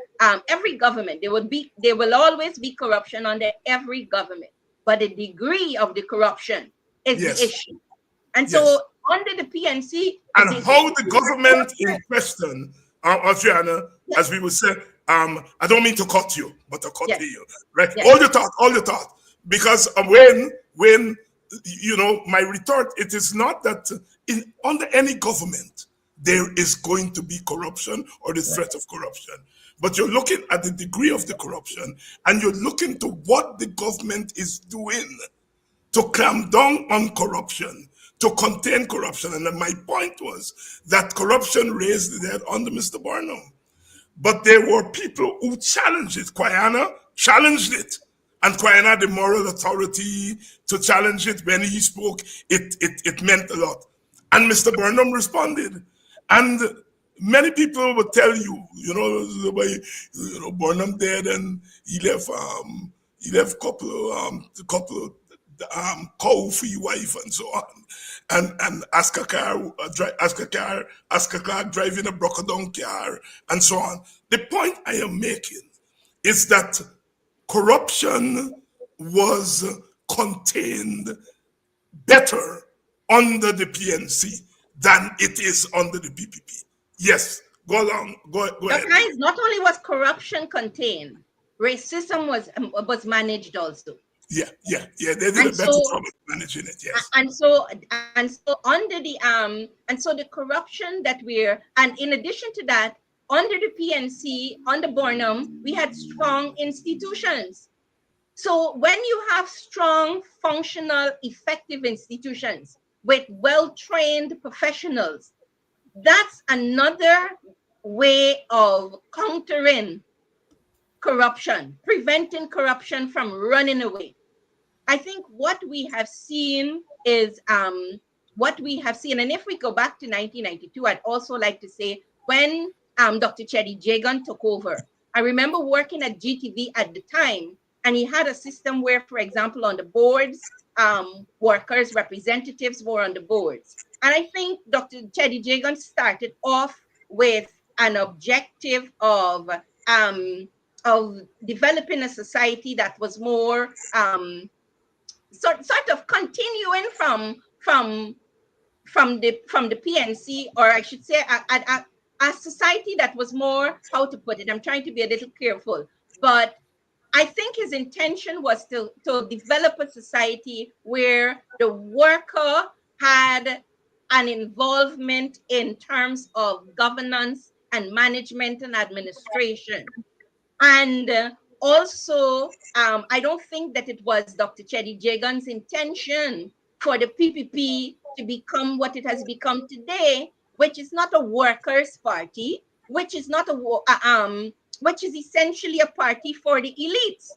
every government, there will always be corruption under every government, but the degree of the corruption is the Yes. issue. And Yes. so under the PNC, And how the government in question, Audreyanna, yes, as we would say, I don't mean to cut you, but to cut yes, you, right? yes, All your thought, because when you know my retort, it is not that in under any government there is going to be corruption or the threat of corruption, but you're looking at the degree of the corruption, and you're looking to what the government is doing to clamp down on corruption, to contain corruption. And then my point was that corruption raised the dead under Mr. Barnum. But there were people who challenged it. Quayana challenged it. And Quayana had the moral authority to challenge it. When he spoke, it meant a lot. And Mr. Burnham responded. And many people would tell you, you know, the way, you know, Burnham dead and he left couple of cow for your wife and so on. And Oscar Clark driving a broken down car and so on. The point I am making is that corruption was contained better under the PNC than it is under the PPP. Yes, go along, go ahead. guys, not only was corruption contained, racism was managed also. Yeah. They did a And better so job of managing it. Yes. and so under the and so the corruption that we're, and in addition to that, under the PNC, under Burnham, we had strong institutions. So when you have strong, functional, effective institutions with well-trained professionals, that's another way of countering corruption, preventing corruption from running away. I think what we have seen is what we have seen. And if we go back to 1992, I'd also like to say when Dr. Chedi Jagan took over, I remember working at GTV at the time, and he had a system where, for example, on the boards, workers, representatives were on the boards. And I think Dr. Chedi Jagan started off with an objective of developing a society that was more sort of continuing from the PNC, or I should say a society that was more, how to put it, I'm trying to be a little careful, but I think his intention was to develop a society where the worker had an involvement in terms of governance and management and administration. And also, I don't think that it was Dr. Chedi Jagan's intention for the PPP to become what it has become today, which is not a workers' party, which is not which is essentially a party for the elites.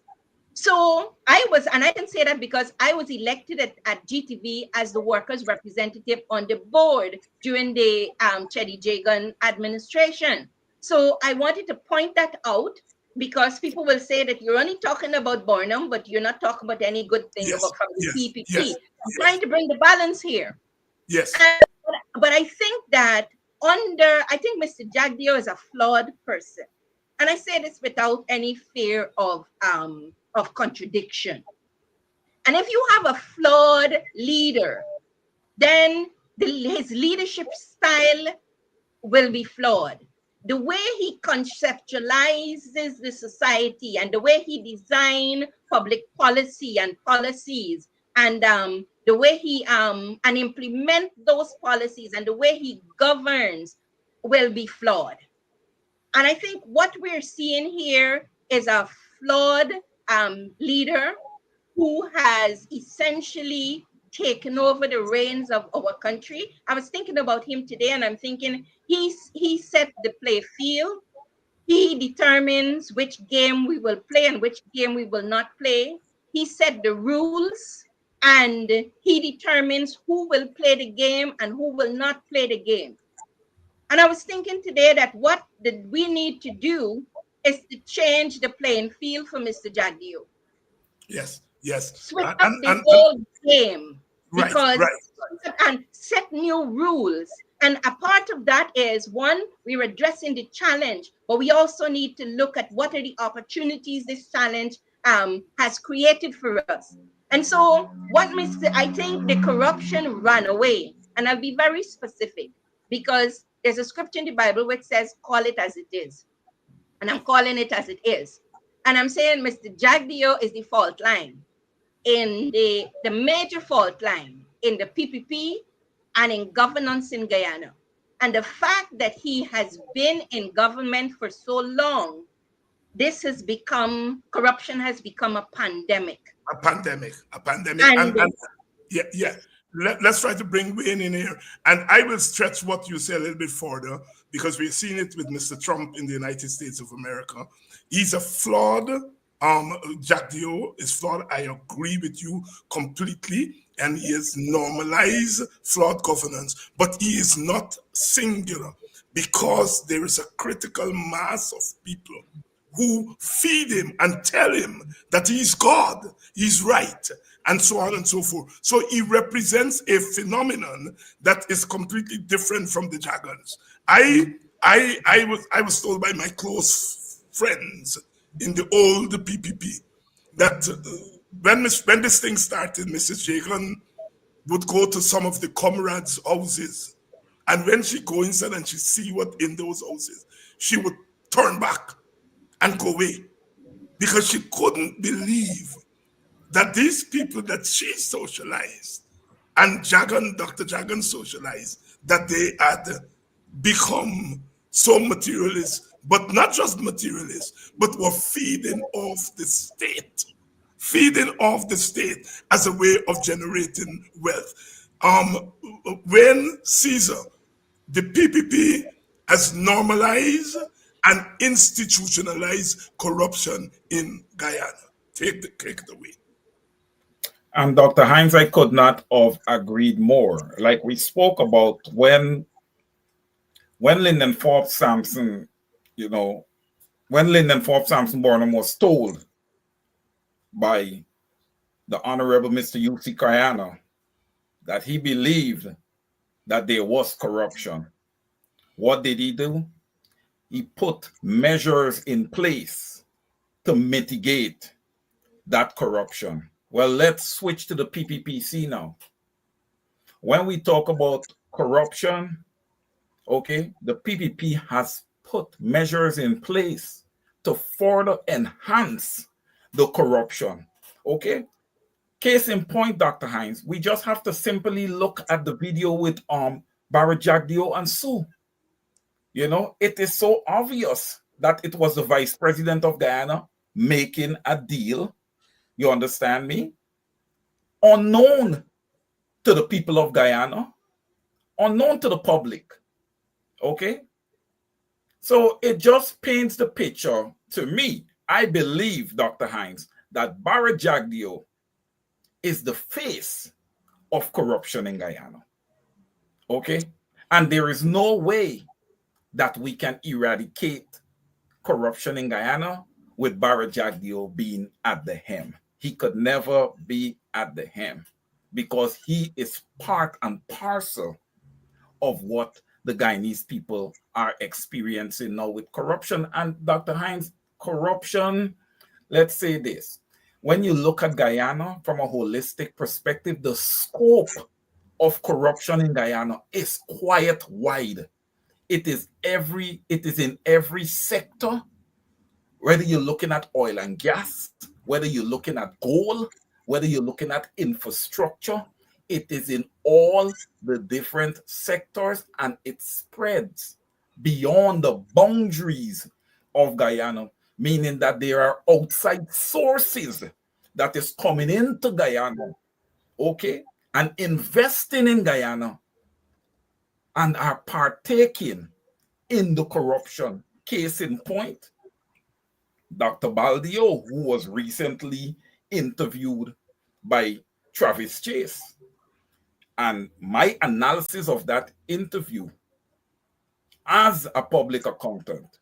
So I was, and I can say that because I was elected at GTV as the workers' representative on the board during the Chedi Jagan administration. So I wanted to point that out because people will say that you're only talking about Barnum, but you're not talking about any good thing Yes, about from the yes, PPP. yes, I'm yes, trying to bring the balance here. yes, And, but I think that I think Mr. Jagdeo is a flawed person. And I say this without any fear of contradiction. And if you have a flawed leader, then his leadership style will be flawed. The way he conceptualizes the society and the way he design public policy and policies and the way he and implement those policies and the way he governs will be flawed. And I think what we're seeing here is a flawed leader who has essentially taken over the reins of our country. I was thinking about him today, and I'm thinking he set the play field. He determines which game we will play and which game we will not play. He set the rules, and he determines who will play the game and who will not play the game. And I was thinking today that what did we need to do is to change the playing field for Mr. Jagdeo, yes, yes. switch And, up and, the and, and whole game right, because right. and set new rules. And a part of that is one, we're addressing the challenge, but we also need to look at what are the opportunities this challenge has created for us. And so I think the corruption ran away. And I'll be very specific because there's a scripture in the Bible which says, call it as it is. And I'm calling it as it is. And I'm saying Mr. Jagdeo is the fault line in the major fault line in the PPP and in governance in Guyana. And the fact that he has been in government for so long, corruption has become a pandemic. A pandemic, And and yeah, yeah. Let's try to bring Wayne in here, and I will stretch what you say a little bit further because we've seen it with Mr. Trump in the United States of America. He's a flawed. Jack Dio is flawed. I agree with you completely, and he has normalized flawed governance, but he is not singular because there is a critical mass of people who feed him and tell him that he's God, he's right, and so on and so forth. So he represents a phenomenon that is completely different from the Jagons. I was told by my close friends in the old PPP that when this thing started, Mrs. Jagan would go to some of the comrades' houses, and when she go inside and she see what in those houses, she would turn back and go away because she couldn't believe that these people that she socialized and Dr. Jagan socialized, that they had become so materialist, but not just materialist, but were feeding off the state as a way of generating wealth. When Cesar, the PPP has normalized and institutionalized corruption in Guyana. Take it away. And Dr. Hines, I could not have agreed more. Like we spoke about when Lyndon Forbes Sampson, you know, when Lyndon Forbes Sampson Burnham was told by the Honorable Mr. U.C. Kayana that he believed that there was corruption, what did he do? He put measures in place to mitigate that corruption. Well, let's switch to the PPPC now. When we talk about corruption, okay, the PPP has put measures in place to further enhance the corruption. Okay? Case in point, Dr. Hines, we just have to simply look at the video with Barajagdio and Sue. You know, it is so obvious that it was the vice president of Guyana making a deal. You understand me? Unknown to the people of Guyana, unknown to the public. Okay? So it just paints the picture to me. I believe, Dr. Hines, that Barajagdio is the face of corruption in Guyana. Okay? And there is no way that we can eradicate corruption in Guyana with Barajagdio being at the helm. He could never be at the helm because he is part and parcel of what the Guyanese people are experiencing now with corruption. And Dr. Hines, corruption, let's say this. When you look at Guyana from a holistic perspective, the scope of corruption in Guyana is quite wide. It is in every sector, whether you're looking at oil and gas, whether you're looking at gold, whether you're looking at infrastructure, it is in all the different sectors, and it spreads beyond the boundaries of Guyana, meaning that there are outside sources that is coming into Guyana, okay, and investing in Guyana and are partaking in the corruption. Case in point, Dr. Baldio, who was recently interviewed by Travis Chase. And my analysis of that interview as a public accountant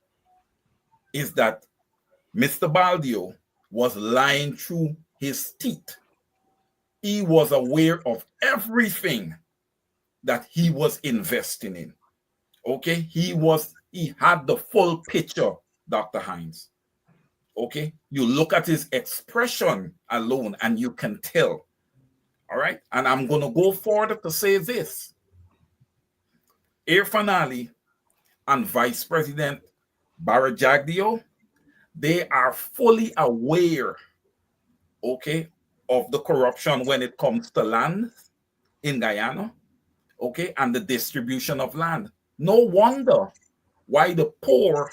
is that Mr. Baldio was lying through his teeth. He was aware of everything that he was investing in. Okay, he had the full picture, Dr. Hines. Okay, you look at his expression alone and you can tell. All right, and I'm going to go further to say this. Irfan Ali and Vice President Barajagdio, they are fully aware, okay, of the corruption when it comes to land in Guyana, okay, and the distribution of land. No wonder why the poor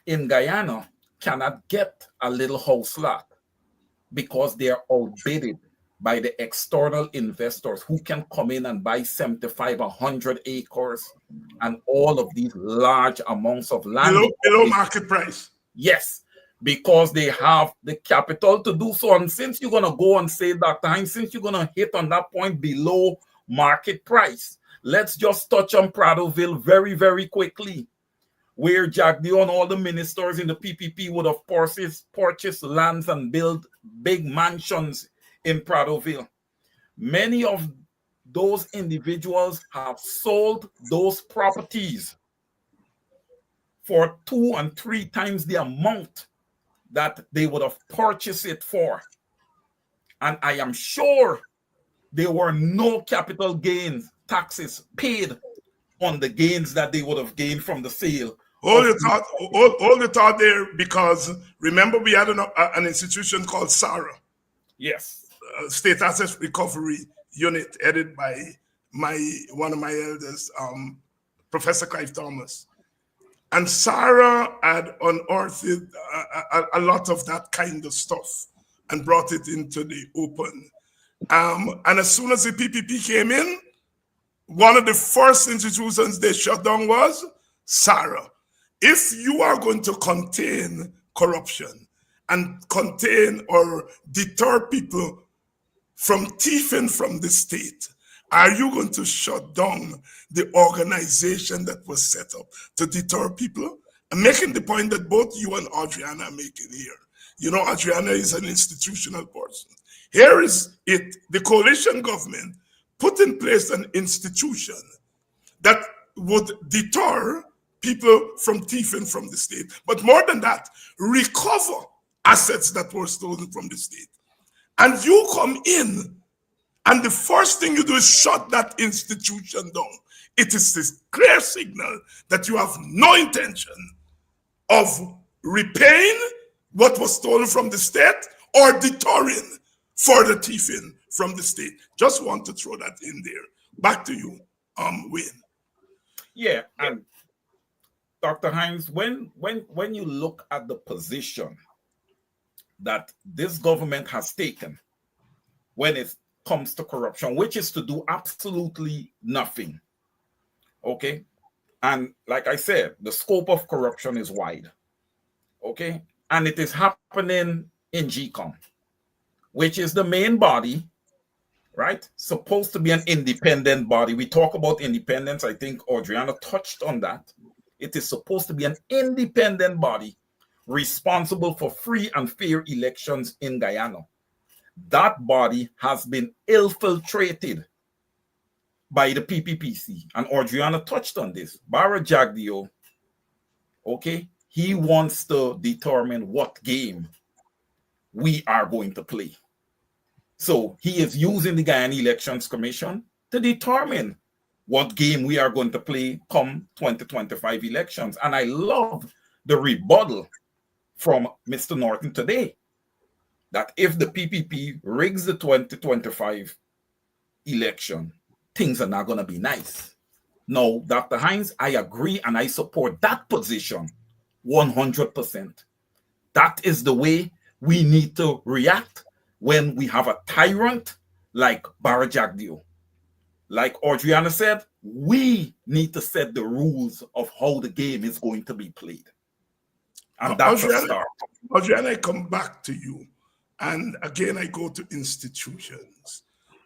in Guyana cannot get a little house lot, because they are outbidded by the external investors who can come in and buy 75, 100 acres and all of these large amounts of land. Below market price. Yes, because they have the capital to do so. And since you're going to go and say, Dr. Hines, since you're going to hit on that point below market price, let's just touch on Prattville very, very quickly, where Jagdio and all the ministers in the PPP would have purchased lands and built big mansions in Prattville. Many of those individuals have sold those properties for 2 and 3 times the amount that they would have purchased it for. And I am sure there were no capital gains taxes paid on the gains that they would have gained from the sale. Hold the thought there, because remember we had an institution called SARA. Yes. State Asset Recovery Unit, headed by one of my elders, Professor Clive Thomas. And SARA had unearthed a lot of that kind of stuff and brought it into the open. And as soon as the PPP came in, one of the first institutions they shut down was SARA. If you are going to contain corruption and contain or deter people from thieving from the state, are you going to shut down the organization that was set up to deter people? I'm making the point that both you and Audreyanna are making here. You know, Audreyanna is an institutional person. Here is it. The coalition government put in place an institution that would deter people from thieving from the state. But more than that, recover assets that were stolen from the state. And you come in, and the first thing you do is shut that institution down. It is this clear signal that you have no intention of repaying what was stolen from the state or deterring further thieving from the state. Just want to throw that in there. Back to you, Wayne. Yeah, and Dr. Hines, when you look at the position that this government has taken when it comes to corruption, which is to do absolutely nothing, okay? And like I said, the scope of corruption is wide, okay? And it is happening in GCOM, which is the main body, right? Supposed to be an independent body. We talk about independence. I think Audreyanna touched on that. It is supposed to be an independent body responsible for free and fair elections in Guyana. That body has been infiltrated by the PPPC. And Audreyanna touched on this. Bara Jagdeo, okay, he wants to determine what game we are going to play. So he is using the Guyana Elections Commission to determine what game we are going to play come 2025 elections. And I love the rebuttal from Mr. Norton today that if the PPP rigs the 2025 election, things are not going to be nice. No, Dr. Hines, I agree and I support that position 100%. That is the way we need to react when we have a tyrant like Bara Jagdeo. Like Audreyanna said, we need to set the rules of how the game is going to be played. And that's a start. Audreyanna, I come back to you. And again, I go to institutions.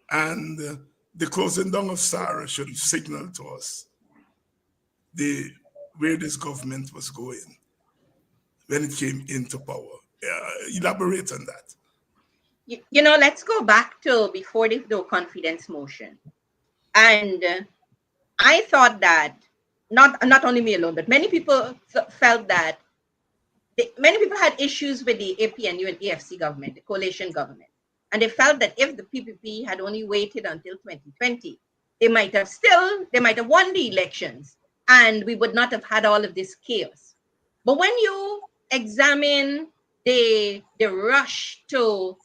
And the closing down of Sarah should have signaled to us where this government was going when it came into power. Elaborate on that. You know, let's go back to before the no confidence motion. And I thought that not only me alone, but many people felt that many people had issues with the APNU and AFC government, the coalition government. And they felt that if the PPP had only waited until 2020, they might have won the elections and we would not have had all of this chaos. But when you examine the rush to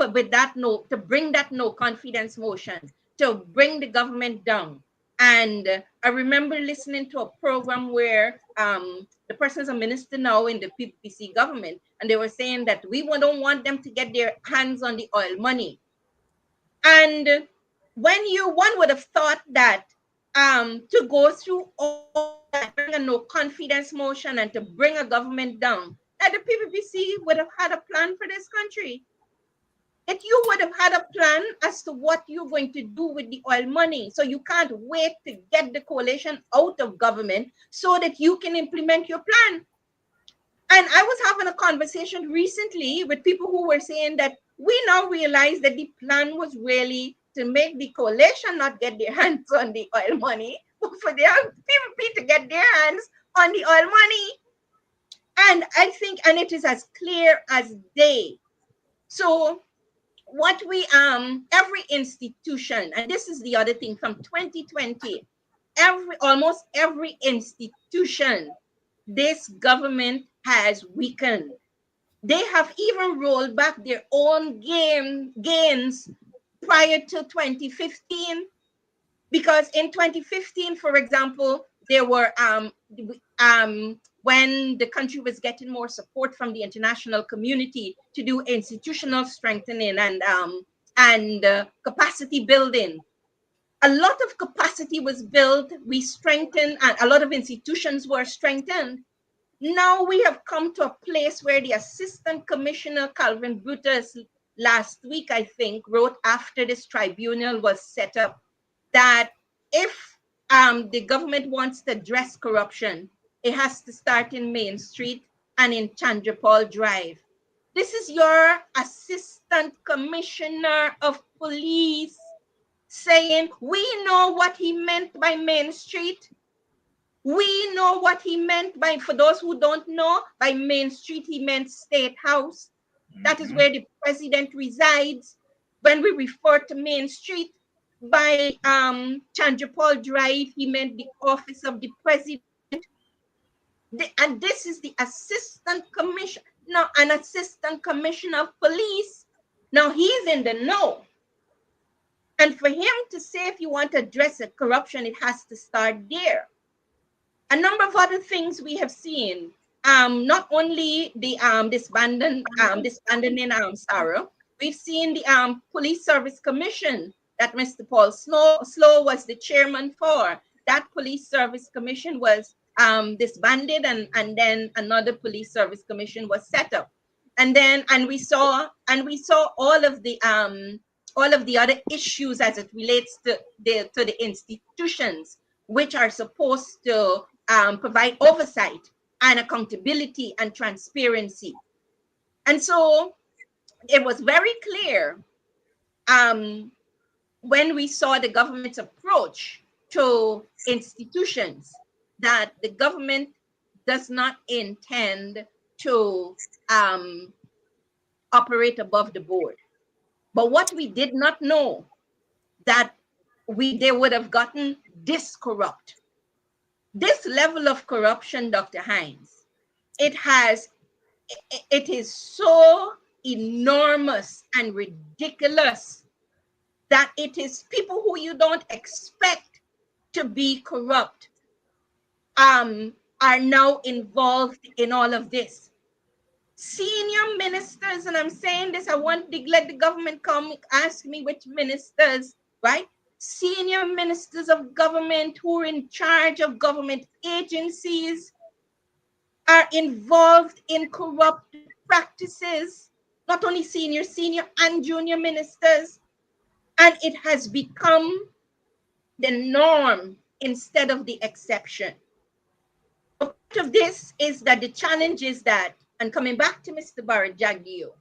bring that no confidence motion, to bring the government down. And I remember listening to a program where the person is a minister now in the PPC government, and they were saying that we don't want them to get their hands on the oil money. And one would have thought that to go through all that, bring a no confidence motion and to bring a government down, that the PPPC would have had a plan for this country. That you would have had a plan as to what you're going to do with the oil money. So you can't wait to get the coalition out of government so that you can implement your plan. And I was having a conversation recently with people who were saying that we now realize that the plan was really to make the coalition not get their hands on the oil money, but for the PPP to get their hands on the oil money. And I think, and it is as clear as day. So what we every institution, and this is the other thing from 2020, almost every institution this government has weakened. They have even rolled back their own gains prior to 2015, because in 2015, for example, there were when the country was getting more support from the international community to do institutional strengthening and capacity building. A lot of capacity was built, we strengthened, and a lot of institutions were strengthened. Now we have come to a place where the Assistant Commissioner Calvin Brutus last week, I think, wrote after this tribunal was set up that if the government wants to address corruption, it has to start in Main Street and in Chandrapal Drive. This is your Assistant Commissioner of Police saying, we know what he meant by Main Street. We know what he meant by, for those who don't know, by Main Street, he meant State House. That is where the president resides. When we refer to Main Street, by Chandrapal Drive, he meant the office of the president. And this is the Assistant Commissioner. Now, an assistant commissioner of police, now he's in the know. And for him to say if you want to address a corruption, it has to start there. A number of other things we have seen. Not only the disbanding Sarah, we've seen the Police Service Commission that Mr. Paul Slow was the chairman for. That Police Service Commission was disbanded, and then another Police Service Commission was set up. And we saw all of the other issues as it relates to the institutions which are supposed to provide oversight and accountability and transparency. And so it was very clear when we saw the government's approach to institutions that the government does not intend to operate above the board. But what we did not know, that they would have gotten this corrupt. This level of corruption, Dr. Hines, it is so enormous and ridiculous that it is people who you don't expect to be corrupt are now involved in all of this. Senior ministers, and I'm saying this, I want to let the government come ask me which ministers, right? Senior ministers of government who are in charge of government agencies are involved in corrupt practices, not only senior and junior ministers. And it has become the norm instead of the exception. Part of this is that the challenge is that, and coming back to Mr. Barajagio,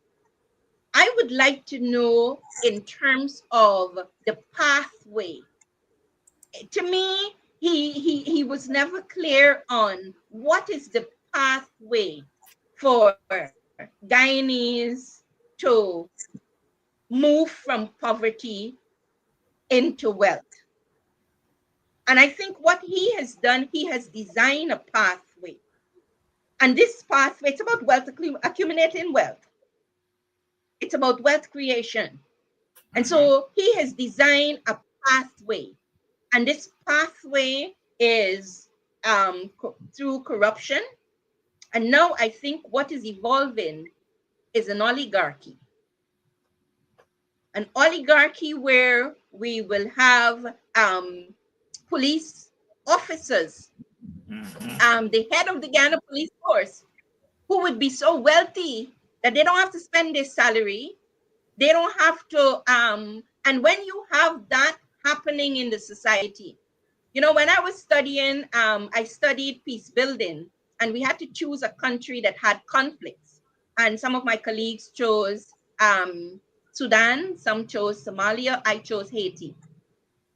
I would like to know in terms of the pathway. To me, he was never clear on what is the pathway for Guyanese to move from poverty into wealth. And I think what he has done, he has designed a pathway. And this pathway, it's about wealth, accumulating wealth. It's about wealth creation. And so he has designed a pathway. And this pathway is through corruption. And now I think what is evolving is an oligarchy. An oligarchy where we will have police officers, the head of the Ghana police force, who would be so wealthy that they don't have to spend their salary. They don't have to, and when you have that happening in the society, you know, when I was studying, I studied peace building, and we had to choose a country that had conflicts. And some of my colleagues chose Sudan, some chose Somalia, I chose Haiti.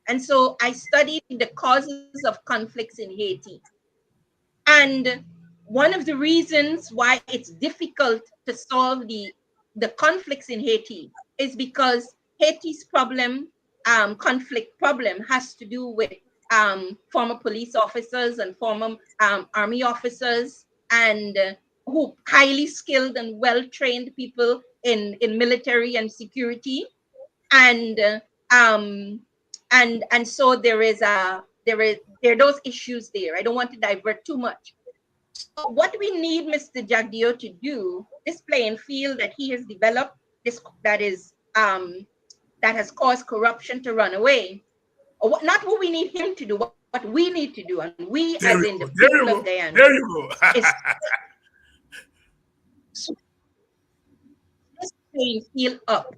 And so I studied the causes of conflicts in Haiti. And one of the reasons why it's difficult to solve the conflicts in Haiti is because Haiti's conflict problem has to do with former police officers and former army officers, and who highly skilled and well-trained people in military and security. And so there are those issues there. I don't want to divert too much. So what we need Mr. Jagdeo to do, this playing field that he has developed, this that has caused corruption to run away, or not what we need him to do, what we need to do, and we as in the people of Guyana. There you go. This playing field up.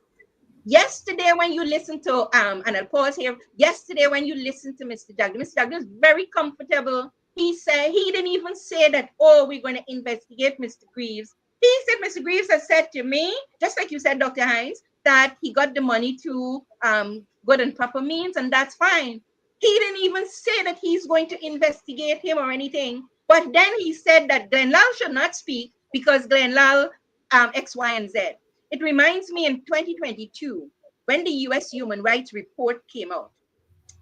Yesterday, when you listen to and I'll pause here. Yesterday, when you listen to Mr. Jagdeo is very comfortable. He said he didn't even say that, oh, we're going to investigate Mr. Greaves. He said Mr. Greaves has said to me, just like you said, Dr. Hines, that he got the money to good and proper means, and that's fine. He didn't even say that he's going to investigate him or anything. But then he said that Glenn Lal should not speak because Glenn Lal X, Y, and Z. It reminds me in 2022, when the U.S. Human Rights Report came out.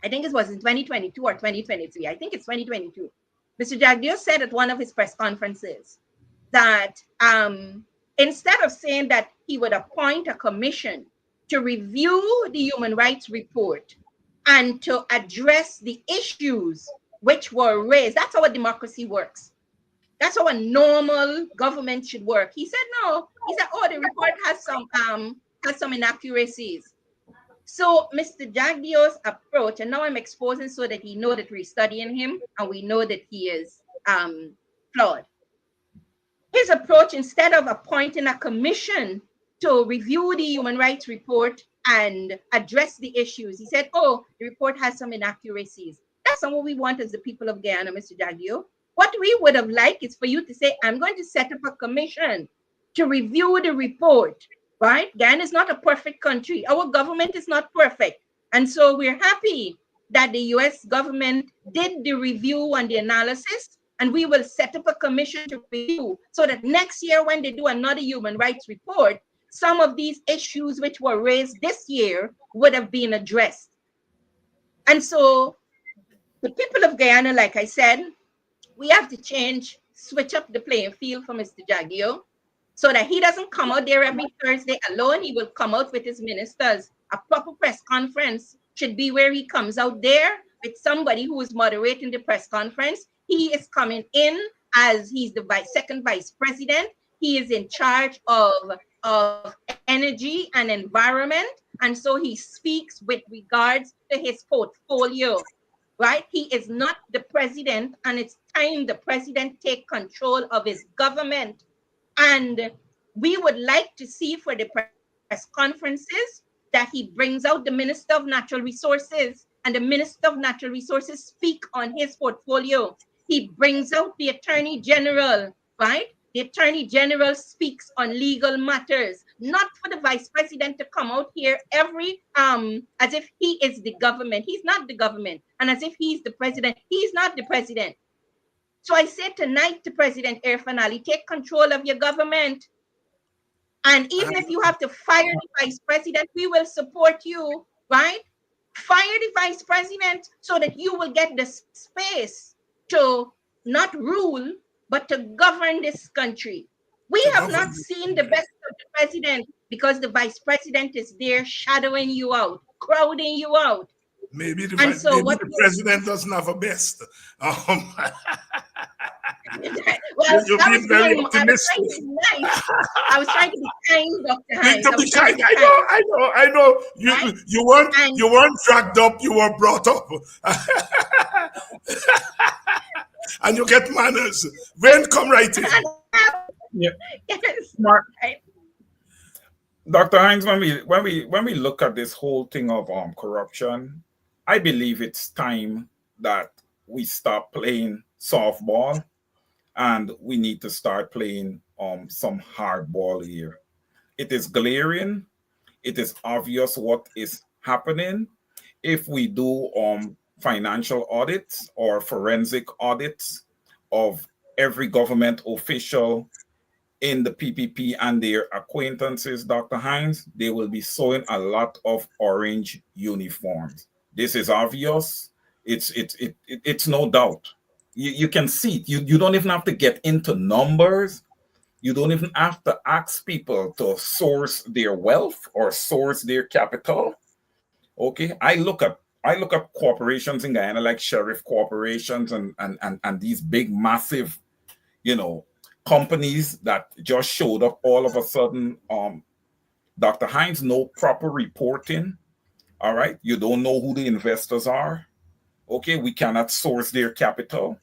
I think it was in 2022 or 2023. I think it's 2022. Mr. Jagdeo said at one of his press conferences that instead of saying that he would appoint a commission to review the human rights report and to address the issues which were raised. That's how a democracy works. That's how a normal government should work. He said no. He said, oh, the report has some inaccuracies. So Mr. Jagdio's approach, and now I'm exposing so that he know that we're studying him and we know that he is flawed. His approach, instead of appointing a commission to review the human rights report and address the issues, he said, oh, the report has some inaccuracies. That's not what we want as the people of Guyana, Mr. Jagdio. What we would have liked is for you to say, I'm going to set up a commission to review the report, right? Guyana is not a perfect country. Our government is not perfect. And so we're happy that the US government did the review and the analysis, and we will set up a commission to review so that next year when they do another human rights report, some of these issues which were raised this year would have been addressed. And so the people of Guyana, like I said, we have to switch up the playing field for Mr. Jagdio so that he doesn't come out there every Thursday alone. He will come out with his ministers. A proper press conference should be where he comes out there with somebody who is moderating the press conference. He is coming in as he's the second vice president. He is in charge of energy and environment. And so he speaks with regards to his portfolio, right? He is not the president, and it's time the president take control of his government. And we would like to see for the press conferences that he brings out the Minister of Natural Resources, and the Minister of Natural Resources speak on his portfolio. He brings out the Attorney General, right? The Attorney General speaks on legal matters, not for the Vice President to come out here as if he is the government. He's not the government. And as if he's the president. He's not the president. So I say tonight to President Irfan Ali, take control of your government. And even if you have to fire the Vice President, we will support you, right? Fire the Vice President so that you will get the space to not rule, but to govern this country. We have not seen the best of the president because the Vice President is there shadowing you out, crowding you out. Maybe the president doesn't have a best. Well, you're being very optimistic. I was trying to be kind, Dr. Hines. I know. You weren't dragged up, you were brought up. And you get manners. When come right in. Yeah. Yes. Dr. Hines, when we look at this whole thing of corruption, I believe it's time that we stop playing softball and we need to start playing some hardball here. It is glaring. It is obvious what is happening. If we do financial audits or forensic audits of every government official in the PPP and their acquaintances, Dr. Hines, they will be sewing a lot of orange uniforms. This is obvious. It's no doubt. You can see it. You don't even have to get into numbers. You don't even have to ask people to source their wealth or source their capital. Okay, I look at corporations in Guyana like Sheriff Corporations and these big, massive, companies that just showed up all of a sudden. Dr. Hines, no proper reporting. All right, you don't know who the investors are. Okay, we cannot source their capital,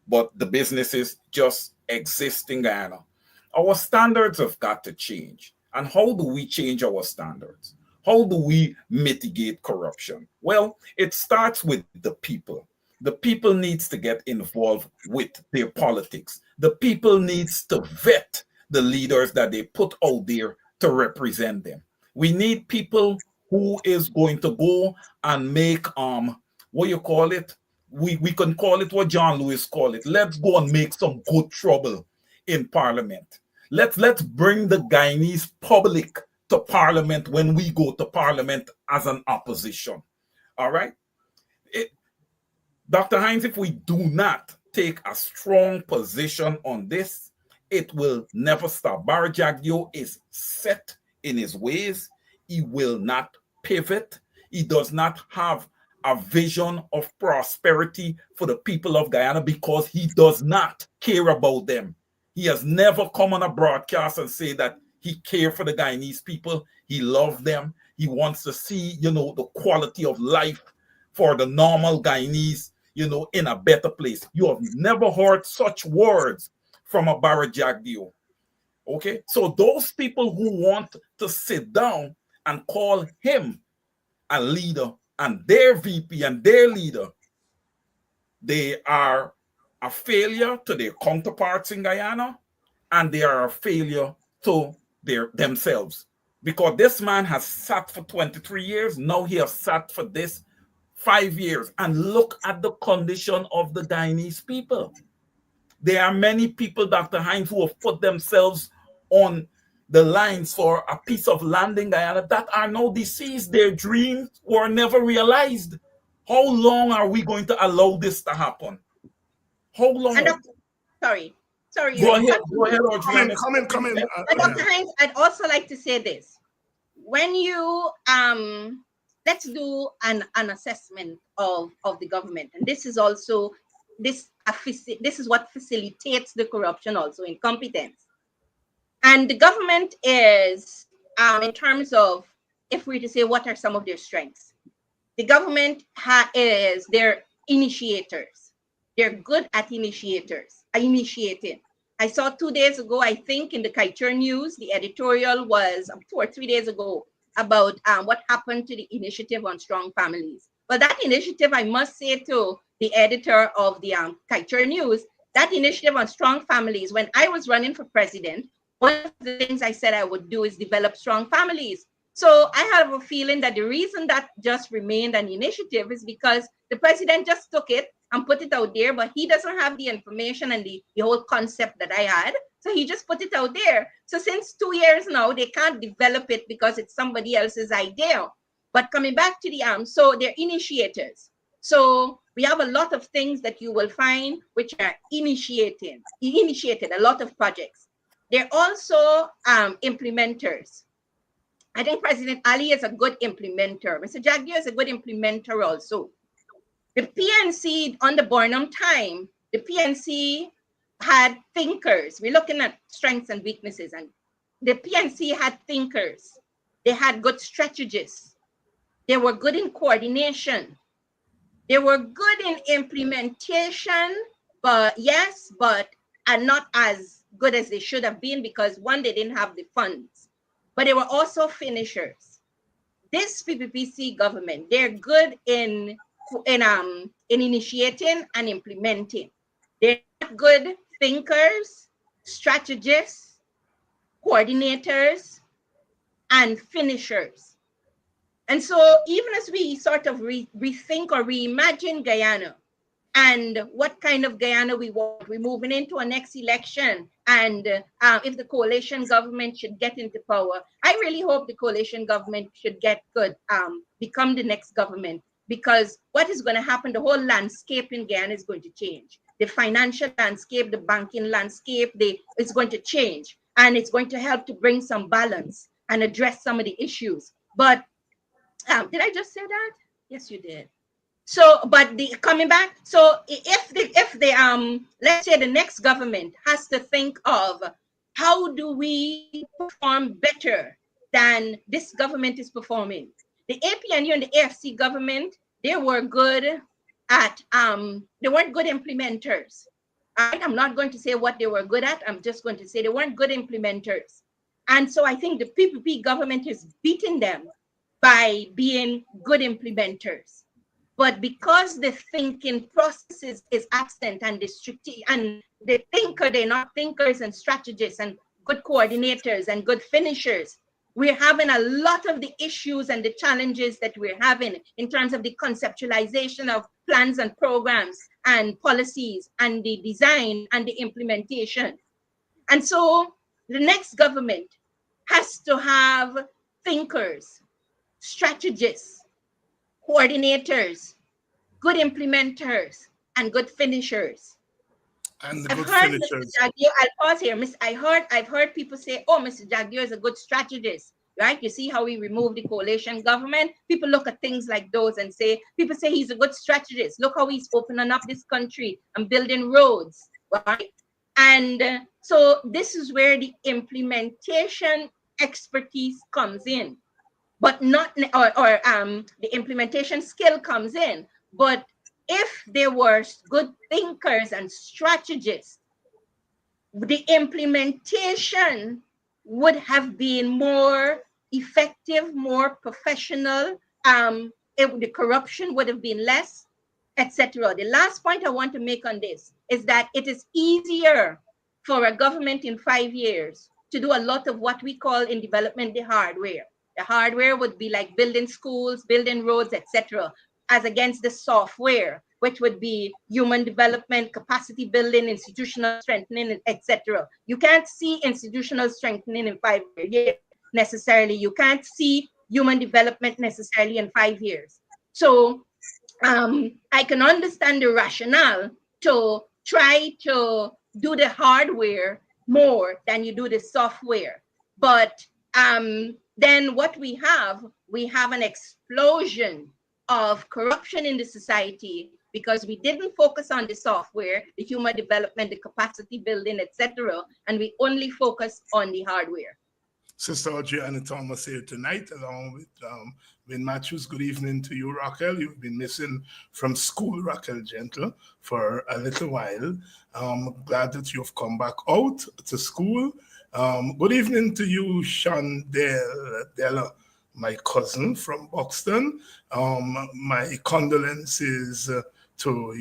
but the businesses just exist in Guyana. Our standards have got to change. And how do we change our standards? How do we mitigate corruption? Well, it starts with the people. The people needs to get involved with their politics. The people needs to vet the leaders that they put out there to represent them. We need people who is going to go and make what you call it? We can call it what John Lewis called it. Let's go and make some good trouble in Parliament. Let's bring the Guyanese public to Parliament when we go to Parliament as an opposition. All right? Dr. Hines, if we do not take a strong position on this, it will never stop. Barry Jagdeo is set in his ways. He will not pivot. He does not have a vision of prosperity for the people of Guyana because he does not care about them. He has never come on a broadcast and say that he cares for the Guyanese people. He loves them. He wants to see, the quality of life for the normal Guyanese, in a better place. You have never heard such words from a Barry Jagdeo. Okay, so those people who want to sit down and call him a leader and their VP and their leader, they are a failure to their counterparts in Guyana, and they are a failure to themselves. Because this man has sat for 23 years, now he has sat for this 5 years, and look at the condition of the Guyanese people. There are many people, Dr. Hines, who have put themselves on the lines for a piece of land in Guyana that are now deceased. Their dreams were never realized. How long are we going to allow this to happen? How long? And sorry, Go you ahead, cut go ahead, Comment. And Dr. Hines, I'd also like to say this. When you let's do an assessment of the government, and this is also this is what facilitates the corruption, also incompetence. And the government is in terms of, if we to say what are some of their strengths, the government is their initiators. They're good at initiating. I saw 2 days ago, I think in the Kaicher News, the editorial was 2 or 3 days ago about what happened to the initiative on strong families. Well, that initiative, I must say to the editor of the Kaicher News, that initiative on strong families, when I was running for president, one of the things I said I would do is develop strong families. So I have a feeling that the reason that just remained an initiative is because the president just took it and put it out there, but he doesn't have the information and the whole concept that I had. So he just put it out there. So since 2 years now, they can't develop it because it's somebody else's idea. But coming back to the so they're initiators. So we have a lot of things that you will find which are initiated, a lot of projects. They're also implementers. I think President Ali is a good implementer. Mr. Jagdeo is a good implementer also. The PNC on the Burnham time, the PNC had thinkers. We're looking at strengths and weaknesses, and the PNC had thinkers. They had good strategists. They were good in coordination. They were good in implementation, but not as good as they should have been because one, they didn't have the funds, but they were also finishers. This PPPC government, they're good in initiating and implementing. They're not good thinkers, strategists, coordinators, and finishers. And so even as we sort of rethink or reimagine Guyana and what kind of Guyana we want, we're moving into a next election. And if the coalition government should get into power, I really hope the coalition government should become the next government, because what is going to happen, the whole landscape in Guyana is going to change. The financial landscape, the banking landscape, it's going to change. And it's going to help to bring some balance and address some of the issues. But did I just say that? Yes, you did. So, but coming back, so if the let's say the next government has to think of how do we perform better than this government is performing. The APNU and the AFC government, they were good at they weren't good implementers. I'm not going to say what they were good at. I'm just going to say they weren't good implementers. And so I think the PPP government is beating them by being good implementers. But because the thinking process is absent and they're not thinkers and strategists and good coordinators and good finishers, we're having a lot of the issues and the challenges that we're having in terms of the conceptualization of plans and programs and policies and the design and the implementation. And so the next government has to have thinkers, strategists, coordinators, good implementers, and good finishers. And the I've good heard Mr. finishers. Jagier, I'll pause here. I've heard people say, oh, Mr. Jagier is a good strategist, right? You see how we removed the coalition government? People look at things like those and say, people say he's a good strategist. Look how he's opening up this country and building roads, right? And so this is where the implementation expertise comes in, but not, or the implementation skill comes in. But if there were good thinkers and strategists, the implementation would have been more effective, more professional. The corruption would have been less, etc. The last point I want to make on this is that it is easier for a government in 5 years to do a lot of what we call in development the hardware. The hardware would be like building schools, building roads, etc., as against the software, which would be human development, capacity building, institutional strengthening, etc. You can't see institutional strengthening in 5 years necessarily. You can't see human development necessarily in 5 years. So I can understand the rationale to try to do the hardware more than you do the software. But then what we have an explosion of corruption in the society because we didn't focus on the software, the human development, the capacity building, etc., and we only focus on the hardware. Sister Audreyanna Thomas here tonight, along with Win Matthews. Good evening to you, Raquel. You've been missing from school, Raquel Gentle, for a little while. Glad that you've come back out to school. Good evening to you, Sean Della, my cousin from Buxton. My condolences to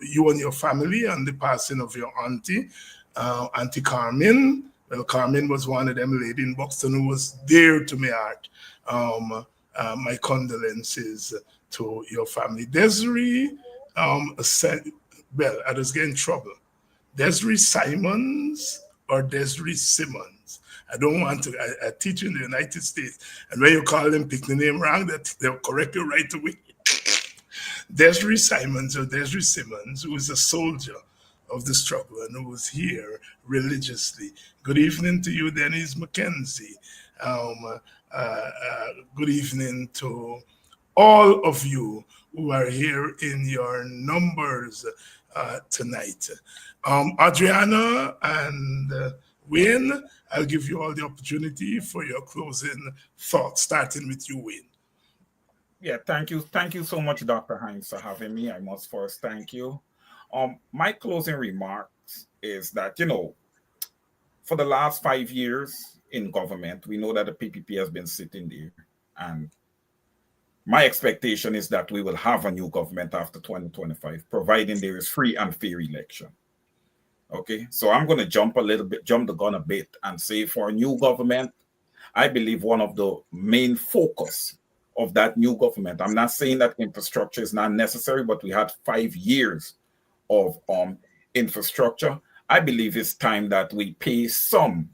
you and your family and the passing of your auntie, Auntie Carmen. Well, Carmen was one of them lady in Buxton who was dear to my heart. My condolences to your family. Desiree said, well, I was getting in trouble. Desiree Simons or Desiree Simmons? I don't want to, I teach in the United States, and when you call them, pick the name wrong, they'll correct you right away. Desiree Simons or Desiree Simmons, who is a soldier of the struggle and who was here religiously. Good evening to you, Denise McKenzie. Good evening to all of you who are here in your numbers tonight. Audreyanna and Wayne, I'll give you all the opportunity for your closing thoughts, starting with you, Wayne. Yeah, thank you. Thank you so much, Dr. Hines, for having me. I must first thank you. My closing remarks is that, for the last 5 years in government, we know that the PPP has been sitting there. And my expectation is that we will have a new government after 2025, providing there is free and fair election. Okay, so I'm going to jump the gun a bit and say for a new government, I believe one of the main focus of that new government, I'm not saying that infrastructure is not necessary, but we had 5 years of infrastructure. I believe it's time that we pay some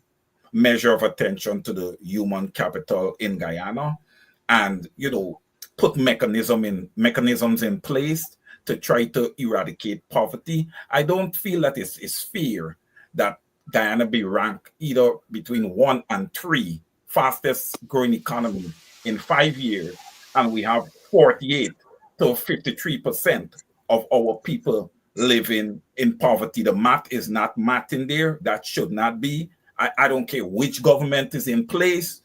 measure of attention to the human capital in Guyana and, put mechanisms in place to try to eradicate poverty. I don't feel that it's fair that Guyana be ranked either between 1 and 3 fastest growing economy in 5 years, and we have 48 to 53% of our people living in poverty. The math is not matching there. That should not be. I don't care which government is in place.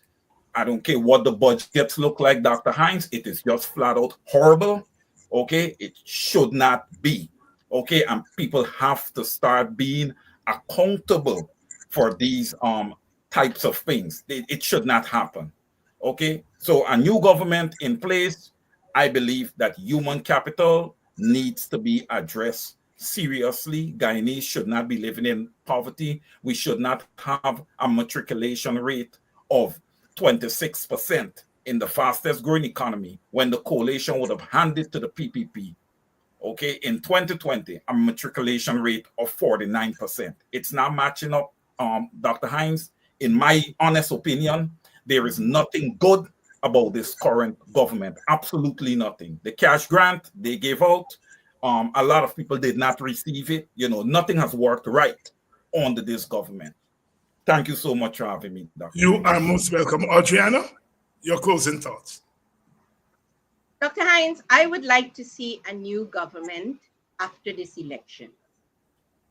I don't care what the budgets look like, Dr. Hines. It is just flat out horrible. Okay, it should not be. Okay, and people have to start being accountable for these types of things. It should not happen. Okay, so a new government in place, I believe that human capital needs to be addressed seriously. Guyanese should not be living in poverty. We should not have a matriculation rate of 26% in the fastest growing economy when the coalition would have handed to the PPP. Okay, in 2020, a matriculation rate of 49%. It's not matching up, Dr. Hines. In my honest opinion, there is nothing good about this current government. Absolutely nothing. The cash grant they gave out, A lot of people did not receive it. Nothing has worked right under this government. Thank you so much for having me, Dr. You Haynes. are most welcome. Audreyanna, your closing thoughts. Dr. Hines, I would like to see a new government after this election.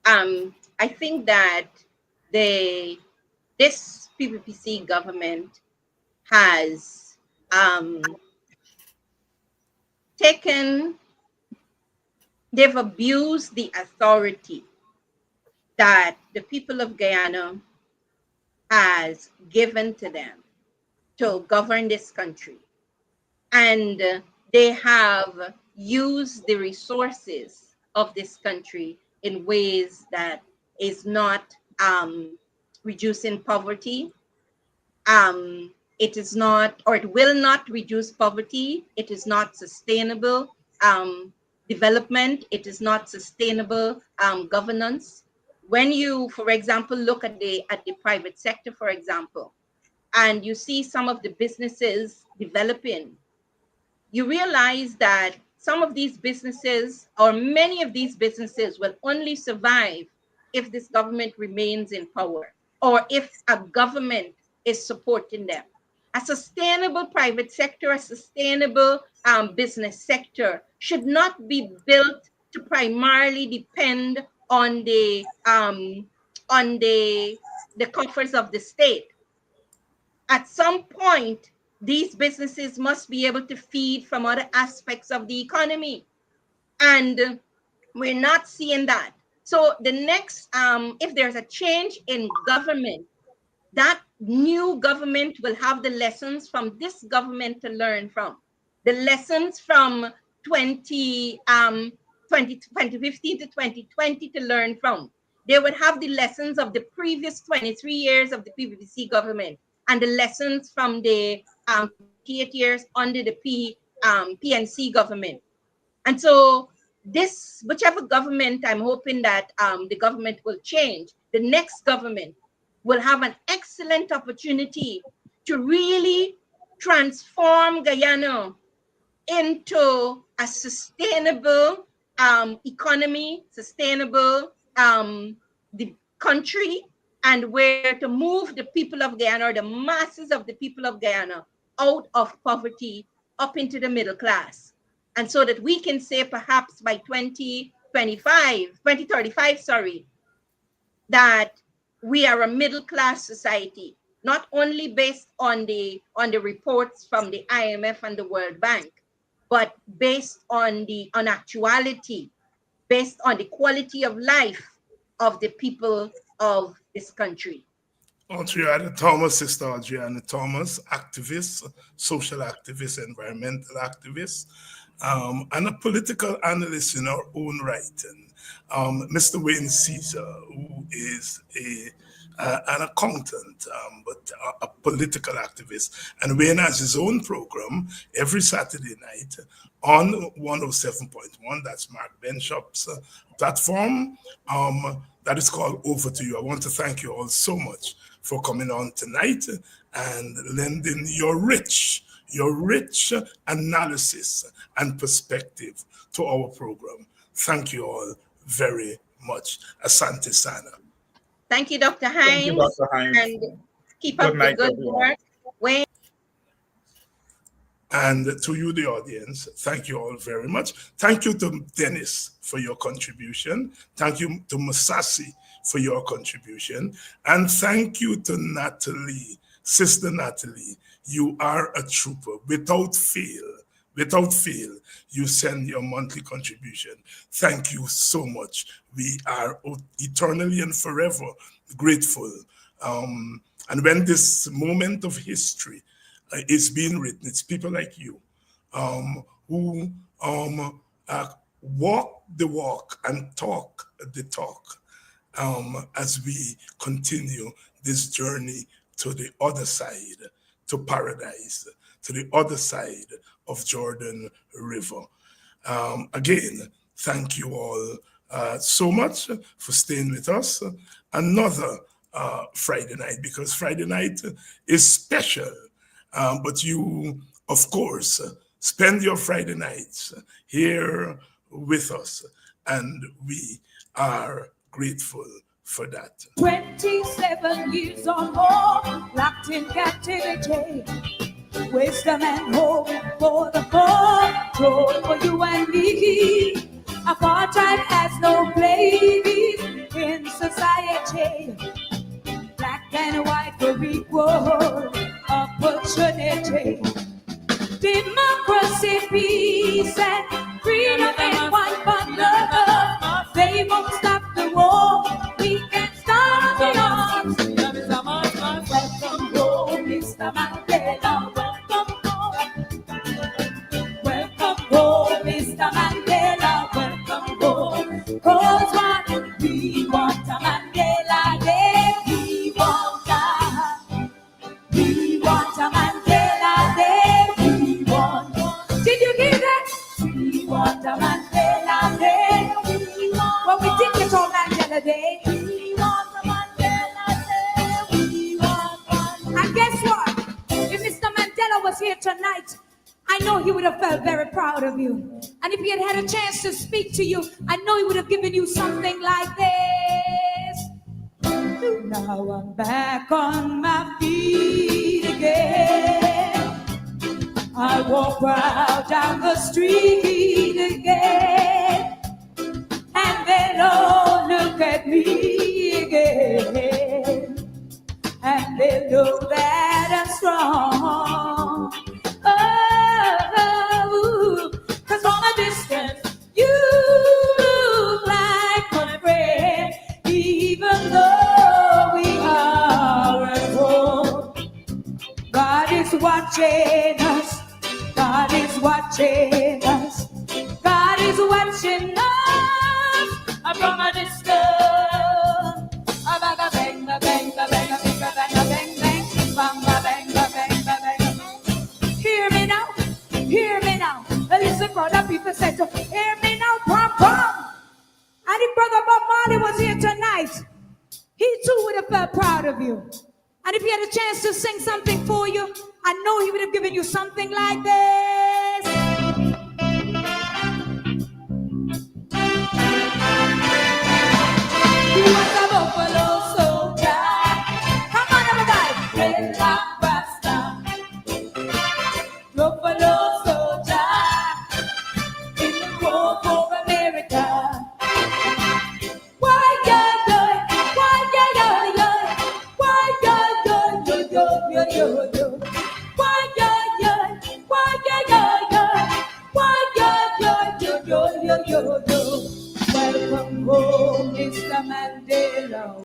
I think that this PPPC government has they've abused the authority that the people of Guyana has given to them to govern this country. And they have used the resources of this country in ways that is not reducing poverty. It is not, or it will not reduce poverty. It is not sustainable development. It is not sustainable governance. When you, for example, look at the private sector, for example, and you see some of the businesses developing, you realize that some of these businesses, or many of these businesses, will only survive if this government remains in power, or if a government is supporting them. A sustainable private sector, a sustainable business sector should not be built to primarily depend on the coffers of the state. At some point, these businesses must be able to feed from other aspects of the economy. And we're not seeing that. So the next, if there's a change in government, that new government will have the lessons from this government to learn from. The lessons from 2015 to 2020 to learn from. They would have the lessons of the previous 23 years of the PPPC government and the lessons from the 28 years under the PNC government. And so this, whichever government, I'm hoping that the government will change, the next government will have an excellent opportunity to really transform Guyana into a sustainable economy, sustainable the country, and where to move the people of Guyana, or the masses of the people of Guyana, out of poverty up into the middle class. And so that we can say perhaps by 2035, sorry, that we are a middle class society, not only based on the reports from the IMF and the World Bank, but based on actuality, based on the quality of life of the people of this country. Audreyanna Thomas, Sister Audreyanna Thomas, activist, social activist, environmental activist, and a political analyst in our own right. And Mr. Wayne Cesar, who is an accountant, but a political activist. And Wayne has his own program every Saturday night on 107.1. That's Mark Benshop's platform. That is called Over to You. I want to thank you all so much for coming on tonight and lending your rich analysis and perspective to our program. Thank you all very much. Asante Sana. Thank you, Dr. Hines. Thank you, Dr. Hines. And keep Good up the night, good everyone. work. Wayne. And to you, the audience, thank you all very much. Thank you to Dennis for your contribution. Thank you to Masasi for your contribution. And thank you to Natalie, Sister Natalie. You are a trooper. Without fail, you send your monthly contribution. Thank you so much. We are eternally and forever grateful. And when this moment of history is being written, it's people like you who walk the walk and talk the talk as we continue this journey to the other side, to paradise, to the other side of Jordan River. Again, thank you all so much for staying with us. Another Friday night, because Friday night is special. But you, of course, spend your Friday nights here with us, and we are grateful for that. 27 years or more, locked in captivity. Wisdom and hope for the poor, joy for you and me. Apartheid has no place in society. Black and white for equal opportunity. Democracy, peace, and freedom in one but love. They won't stop the war. We can start the arms. Welcome home, Mr. Mandela. Welcome home. Welcome home, Mr. Mandela. Welcome home. 'Cause what we want a Mandela Day. We want a Mandela Day. Did you hear that? We want a Mandela Day. Well, we did get on Mandela Day. We want a Mandela Day. We want one. And guess what? If Mr. Mandela was here tonight, I know he would have felt very proud of you. And if he had had a chance to speak to you, I know he would have given you something like this. Now I'm back on my feet again. I walk proud down the street again, and they all look at me again, and they know that I'm strong. Oh, 'cause from a distance you look like my friend, even though we are at home. God is watching us. God is watching us. God is watching us from a distance. A bang, a bang, a bang, a bang, a bang, a bang, a bang, bang, bang, a bang, a bang, a bang. Hear me now, hear me now. Listen, brother, people said to hear me now, pom pom. And if Brother Bob Marley was here tonight, he too would have felt proud of you. And if he had a chance to sing something for you, I know he would have given you something like this. He was a buffalo soldier. Come on, everybody. Red rock rasta. Buffalo soldier. In the war for America. Why, yeah, yeah, why, yeah, yeah, yeah. Why, yeah, yeah, yeah, yeah, yeah, yeah.